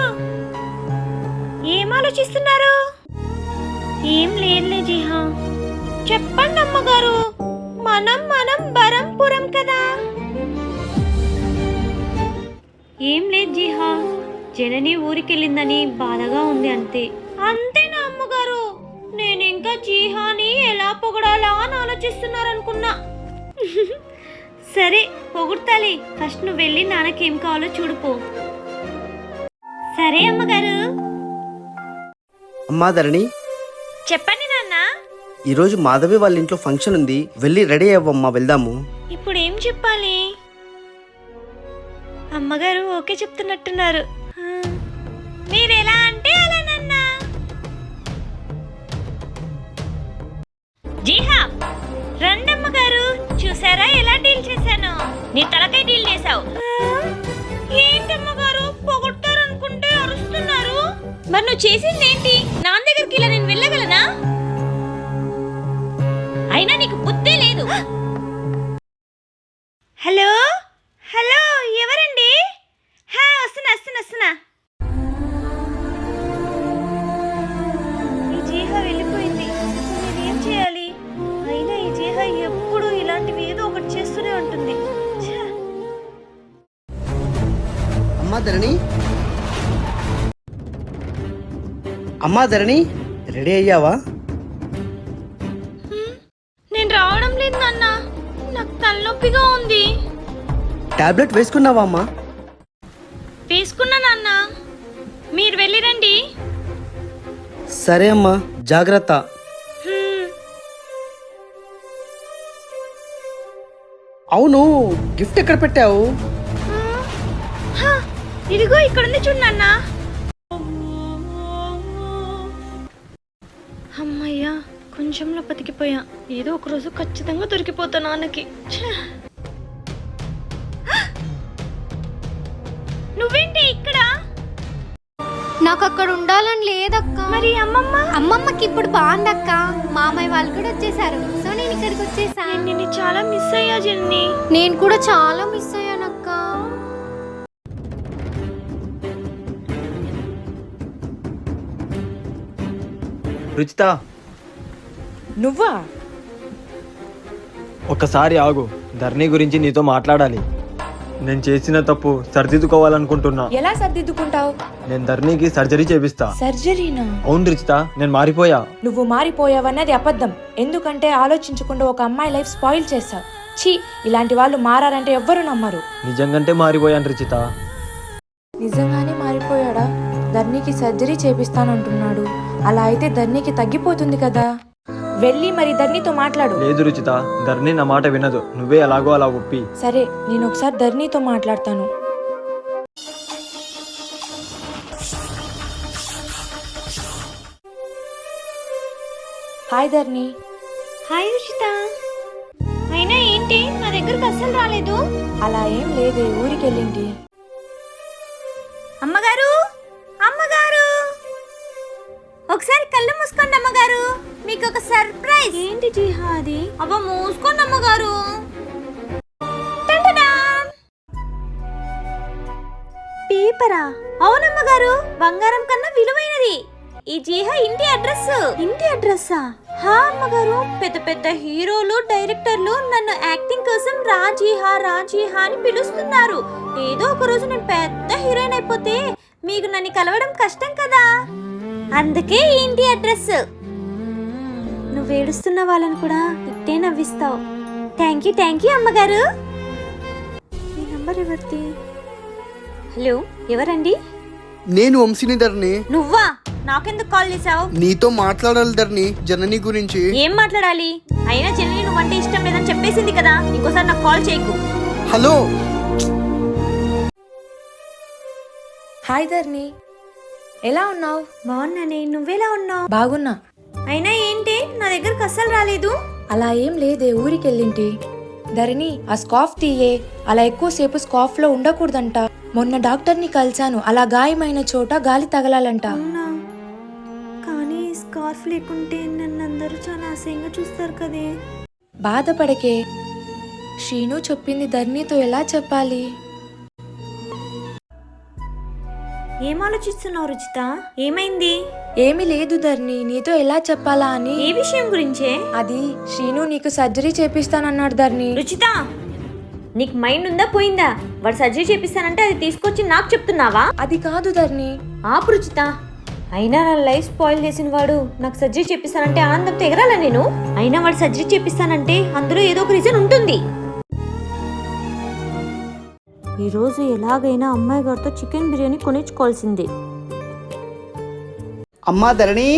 ఏం ఆలోచిస్తున్నారు? ఏం లేదులే జీహా. చెప్పండి అమ్మగారు. మనం బరంపురం కదా. ఏం లేదు జీహా, జనని ఊరికెళ్ళిందని బాధగా ఉంది అంతే. అంతేనా అమ్మగారు? నేను ఇంకా జీహాని ఎలా పొగడాలా అని ఆలోచిస్తున్నారనుకున్నా. సరే పొగుడతాలి, ఫస్ట్ నువ్వు వెళ్ళి నాన్నకేం కావాలో చూడుపో. సరే అమ్మగారు. అమ్మా ధరణి, చెప్పండి నాన్న. ఈరోజు మాధవి వాళ్ళ ఇంట్లో ఫంక్షన్ ఉంది, వెళ్ళి రెడీ అవ్వమ్మా, వెళ్దాము. ఇప్పుడు ఏం చెప్పాలి? అమ్మగారు ఓకే చెప్తున్నట్టున్నారు. మీరెలా అంటే అలా నాన్న. జీహా, రండి అమ్మగారు. చూసారా ఎలా డీల్ చేశాను? నీ తలకై డీల్ చేశావు. ఏంటమ్మగారు, పొగొట్టారనుకుంటే అరుస్తున్నారు. మరి నువ్వు చేసిందేంటి? నాన్న దగ్గరికి ఇలా నేను వెళ్ళగలనా? అయినా నీకు బుద్ధే లేదు. హలో హలో, ఎవరండి? వస్తున్నా. ఈ జీహా వెళ్ళిపోయింది, నేనేం చేయాలి? అయినా ఈ జీహా ఎప్పుడు ఇలాంటివి ఏదో ఒకటి చేస్తూనే ఉంటుంది. అమ్మా ధరణి, రెడీ అయ్యావా? నేను రావడం లేదు నాన్న, నాకు తలనొప్పిగా ఉంది. టాబ్లెట్ వేసుకున్నావా అమ్మా? వేసుకున్నా నాన్న, మీరు వెళ్ళిరండి. సరే అమ్మా, జాగ్రత్త. అవును, గిఫ్ట్ ఎక్కడ పెట్టావు? ఇదిగో ఇక్కడుంది చూడు నాన్న. అమ్మయ్యా, కొంచెంలో బతికిపోయా. ఏదో ఒక రోజు ఖచ్చితంగా దొరికిపోతా నాన్నకి. నువ్వేంటి ఇక్కడ? నాకు అక్కడ ఉండాలని లేదక్క. మరి అమ్మమ్మకి ఇప్పుడు బాగుందక్క. మామయ్య వాళ్ళు కూడా వచ్చేసారు, సో నేను ఇక్కడికి వచ్చేసా. నిన్ను చాలా మిస్ అయ్యా జెన్నీ. నేను కూడా చాలా మిస్ అయ్యానక్క. రుచిత, నువ్వా? ఒక్కసారి ఆగు, ధరణి గురించి నీతో మాట్లాడాలి. నేను చేసిన తప్పు సరిదిద్దుకోవాలనుకుంటున్నా. ఎలా సర్దిద్దుకుంటావు? నేను ధరణికి సర్జరీ చేపిస్తా. సర్జరీనా? అవును రుచిత, నేను మారిపోయా. నువ్వు మారిపోయావన్నది అబద్ధం. ఎందుకంటే ఆలోచించకుండా ఒక అమ్మాయి లైఫ్ స్పాయిల్ చేస్తావు. ఛీ, ఇలాంటి వాళ్ళు మారారంటే ఎవ్వరు నమ్మరు. నిజంగంటే మారిపోయాను రుచిత. నిజంగానే మారిపోయాడా? ధర్నీకి సర్జరీ చేపిస్తానంటున్నాడు. అలా అయితే ధర్నీకి తగ్గిపోతుంది కదా. వెళ్ళి మరి ధర్నీతో మాట్లాడు. లేదు రుచిత, ధరణి నా మాట వినదు. నువ్వే ఎలాగో అలా ఒప్పి. సరే, నేను ఒకసారి ధర్నీతో మాట్లాడతాను. హాయ్ ధర్ని. హాయ్ రుచిత. ఏంటి నా దగ్గరకు అస్సలు రాలేదు? అలా ఏం లేదే, ఊరికెళ్ళింటి. అమ్మగారు, అమ్మగారు, ఒకసారి కళ్ళు మూసుకోండి అమ్మగారు, మీకు ఒక సర్ప్రైజ్. ఏంటి జిహాది? అబ్బా మూసుకోండి అమ్మగారు. పేపరా? అవునమ్మగారు, బంగారం కన్నా విలువైనది. ఈ జీహా ఇంటి అడ్రస్. ఇంటి అడ్రస్సా? హా అమ్మగారు, పెద్ద పెద్ద హీరోలు, డైరెక్టర్లు నన్ను యాక్టింగ్ కోసం రాజీహా రాజీహా అని పిలుస్తున్నారు. ఏదో ఒక రోజు నేను పెద్ద హీరోయిన్ అయిపోతే మీకు నన్ను కలవడం కష్టం కదా, అందుకే ఈ ఇంటి అడ్రస్. నువ్వు ఏడుస్తున్న వాళ్ళని కూడా ఇట్టే నవ్విస్తావు. థ్యాంక్ యూ అమ్మగారు. ఈ నంబర్ ఎవరిది? హలో, ఎవరండి? నేను వంశీని ధరణి. నువ్వా? నాకెందుకు కాల్ చేసావు? నీతో మాట్లాడాలి ధరణి, జనని గురించి. ఏం మాట్లాడాలి? అయినా జనని నువ్వంటే ఇష్టం లేదని చెప్పేసింది కదా, ఇంకోసారి నాకు కాల్ చేయకు. హలో. హాయ్ ధర్ని, ఎలా ఉన్నావు? బాగున్నానే, నువ్వెలా ఉన్నావు? బాగున్నా. అయినా ఏంటి నా దగ్గరకు అస్సలు రాలేదు? అలా ఏం లేదే, ఊరికెళ్ళింటి. ధరణి, ఆ స్కార్ఫ్ తీయే. అలా ఎక్కువసేపు స్కార్ఫ్ లో ఉండకూడదంట. మొన్న డాక్టర్ని కలిశాను, అలా గాయమైన చోట గాలి తగలాలంట. అవునా? కానీ స్కార్ఫ్ లేకుంటే నన్ను అందరూ చాలా అసహ్యంగా చూస్తారు కదే. బాధపడకే, శ్రీను చెప్పింది ధరణితో ఎలా చెప్పాలి? ఏం ఆలోచిస్తున్నావు రుచిత? ఏమైంది? ఏమీ లేదు ధరణి, నీతో ఎలా చెప్పాలా అని. ఏ విషయం గురించే? అది శ్రీను నీకు సర్జరీ చేపిస్తానన్నాడు ధరణి. రుచిత, నీకు మైండ్ ఉందా పోయిందా? వాడు సర్జరీ చేపిస్తానంటే అది తీసుకొచ్చి నాకు చెప్తున్నావా? అది కాదు ధరణి. ఆపు రుచిత. అయినా నా లైఫ్ స్పాయిల్ చేసిన వాడు నాకు సర్జరీ చేపిస్తానంటే ఆనందంతో ఎగరాలా నేను? అయినా వాడు సర్జరీ చేపిస్తానంటే అందులో ఏదో ఒక రీజన్ ఉంటుంది. ఈరోజు ఎలాగైనా అమ్మాయి గారితో చికెన్ బిర్యానీ కొనిచ్చుకోవాల్సిందే. అమ్మా ధరణి.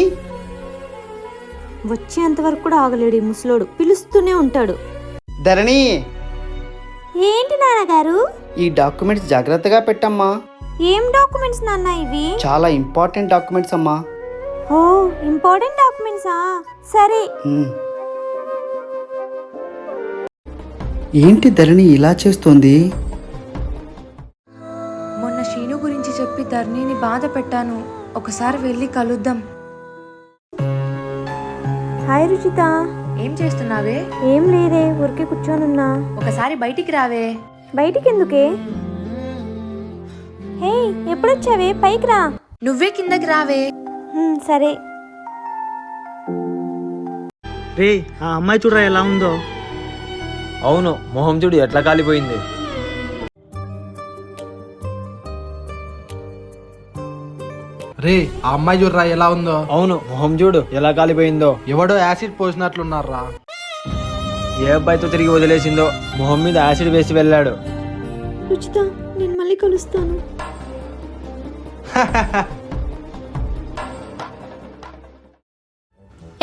వచ్చేంత వరకు కూడా ఆగలేడు ఈ ముసలోడు, పిలుస్తూనే ఉంటాడు. ధరణి. ఏంటి నాన్నగారు? ఈ డాక్యుమెంట్స్ జాగ్రత్తగా పెట్టమ్మా. ఏం డాక్యుమెంట్స్ నాన్న ఇవి? చాలా ఇంపార్టెంట్ డాక్యుమెంట్స్ అమ్మా. ఓ, ఇంపార్టెంట్ డాక్యుమెంట్సా? సరే. ఏంటి ధరణి ఇలా చేస్తోంది? మొన్న శ్రీను గురించి చెప్పి ధరణిని బాధ పెట్టాను. ఒకసారి వెళ్ళి కలుద్దాం. హాయ్ రుచిత. ఏం చేస్తున్నావే? ఏం లేదే, ఊరికే కూర్చోనున్నా. ఒకసారి బయటికి రావే. బయటికి ఎందుకే? హే, ఎప్పుడొచ్చావే? పైకి రా. నువ్వే కిందకి రావే. సరే. రే, ఆ అమ్మాయి చూడరా ఎలా ఉందో. అవును, మొహం చూడు ఎట్లా కాలిపోయింది. రే, ఆ అమ్మాయి చూడరా ఎలా ఉందో. అవును, మొహం చూడు ఎలా కాలిపోయిందో. ఎవడో యాసిడ్ పోసినట్లున్నారా. ఏ అబ్బాయితో తిరిగి వదిలేసిందో, మొహం మీద యాసిడ్ వేసి వెళ్ళాడు. రుచిత, నేను మళ్ళీ కలుస్తాను.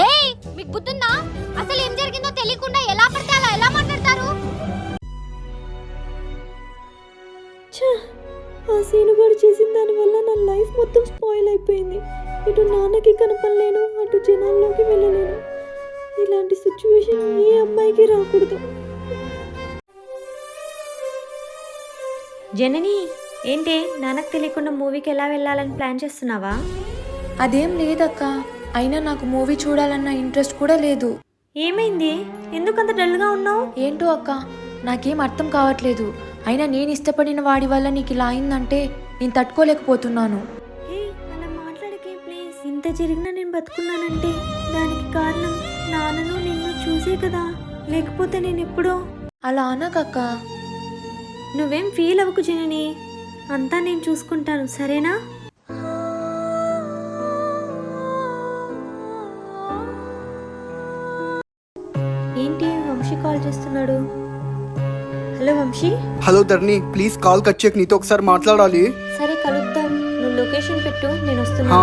ఏయ్, మీకు బుద్ధుందా? అసలు ఏం జరిగిందో తెలియకుండా ఎలా పడితే అలా ఎలా మాట్లాడతారు? ఆ సీనుగాడు చేసిన దానివల్ల నా లైఫ్ మొత్తం స్పాయిల్ అయిపోయింది. ఇటు నాన్నకి కనపడలేను, అటు జనాల్లోకి వెళ్ళలేను. ఇలాంటి సిచ్యువేషన్ ఏ అమ్మాయికి రాకూడదు. జనని, ఏంటే నాన్నకు తెలియకుండా మూవీకి ఎలా వెళ్ళాలని ప్లాన్ చేస్తున్నావా? అదేం లేదక్క, అయినా నాకు మూవీ చూడాలన్న ఇంట్రెస్ట్ కూడా లేదు. ఏమైంది? ఎందుకంత డల్గా ఉన్నావు? ఏంటో అక్క, నాకేం అర్థం కావట్లేదు. అయినా నేను ఇష్టపడిన వాడి వల్ల నీకు ఇలా అయిందంటే నేను తట్టుకోలేకపోతున్నాను. అలా మాట్లాడకే ప్లీజ్. ఇంత జరిగినా నేను బతుకున్నానంటే దానికి కారణం నాన్నను నిన్ను చూసే కదా, లేకపోతే నేను ఎప్పుడో. అలా అనకక్క. నువ్వేం ఫీల్ అవ్వకు జనని, అంతా నేను చూసుకుంటాను, సరేనా? ఏంటి వంశీ కాల్ చేస్తున్నాడు? Hello Vamshi. Hello Dharani, please call cut చేయకు, నీతో ఒకసారి మాట్లాడాలి. సరే కలుద్దాం, నువ్వు లొకేషన్ పెట్టు, నేను వస్తున్నా.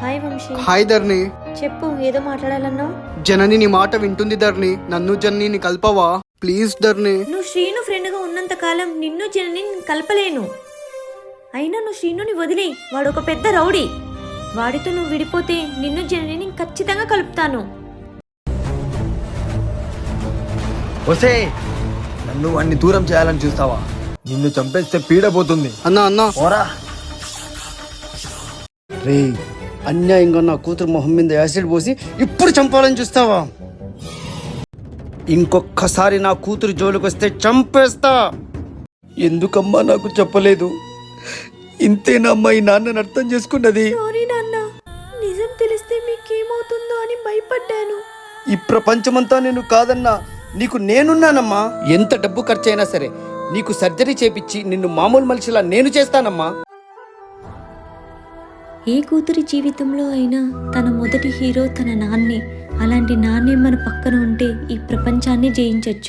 హాయ్ వంశీ. హాయ్ ధరణి. చెప్పు, ఏదో మాట్లాడాలన్నావు. జనని నీ మాట వింటుంది ధరణి, నన్ను జనని కలపవా ప్లీజ్ ధరణి. నువ్వు శ్రీను ఫ్రెండ్గా ఉన్నంత కాలం నిన్ను జనని కలపలేను. అయినా నువ్వు శ్రీనుని వదిలి, వాడు ఒక పెద్ద రౌడీ. వాడితో నువ్వు విడిపోతే నిన్ను జనని ఖచ్చితంగా కలుపుతాను. వసే నన్ను వాడిని దూరం చేయాలని చూస్తావా? నిన్ను చంపేస్తే పీడపోతుంది. అన్నా అన్నా ఓరా రే, అన్యాయంగా నా కూతురు మొహం మీద యాసిడ్ పోసి ఇప్పుడు చంపాలని చూస్తావా? ఇంకొక్కసారి నా కూతురు జోలికి వస్తే చంపేస్తా. ఎందుకమ్మా నాకు చెప్పలేదు? ఇంతేనమ్మా ఈ నాన్నని అర్థం చేసుకున్నది. సారీ నాన్న, నిజం తెలిస్తే మీకేమవుతుందో అని భయపడ్డాను. ఈ ప్రపంచమంతా నేను కాదన్నా, నీకు నేనున్నానమ్మా. ఎంత డబ్బు ఖర్చైనా సరే నీకు సర్జరీ చేపించి నిన్ను మామూలు మనిషిలా నేను చేస్తానమ్మా. ఏ కూతురి జీవితంలో అయినా తన మొదటి హీరో తన నాన్నే. అలాంటి నాన్నే మన పక్కన ఉంటే ఈ ప్రపంచాన్ని జయించవచ్చు.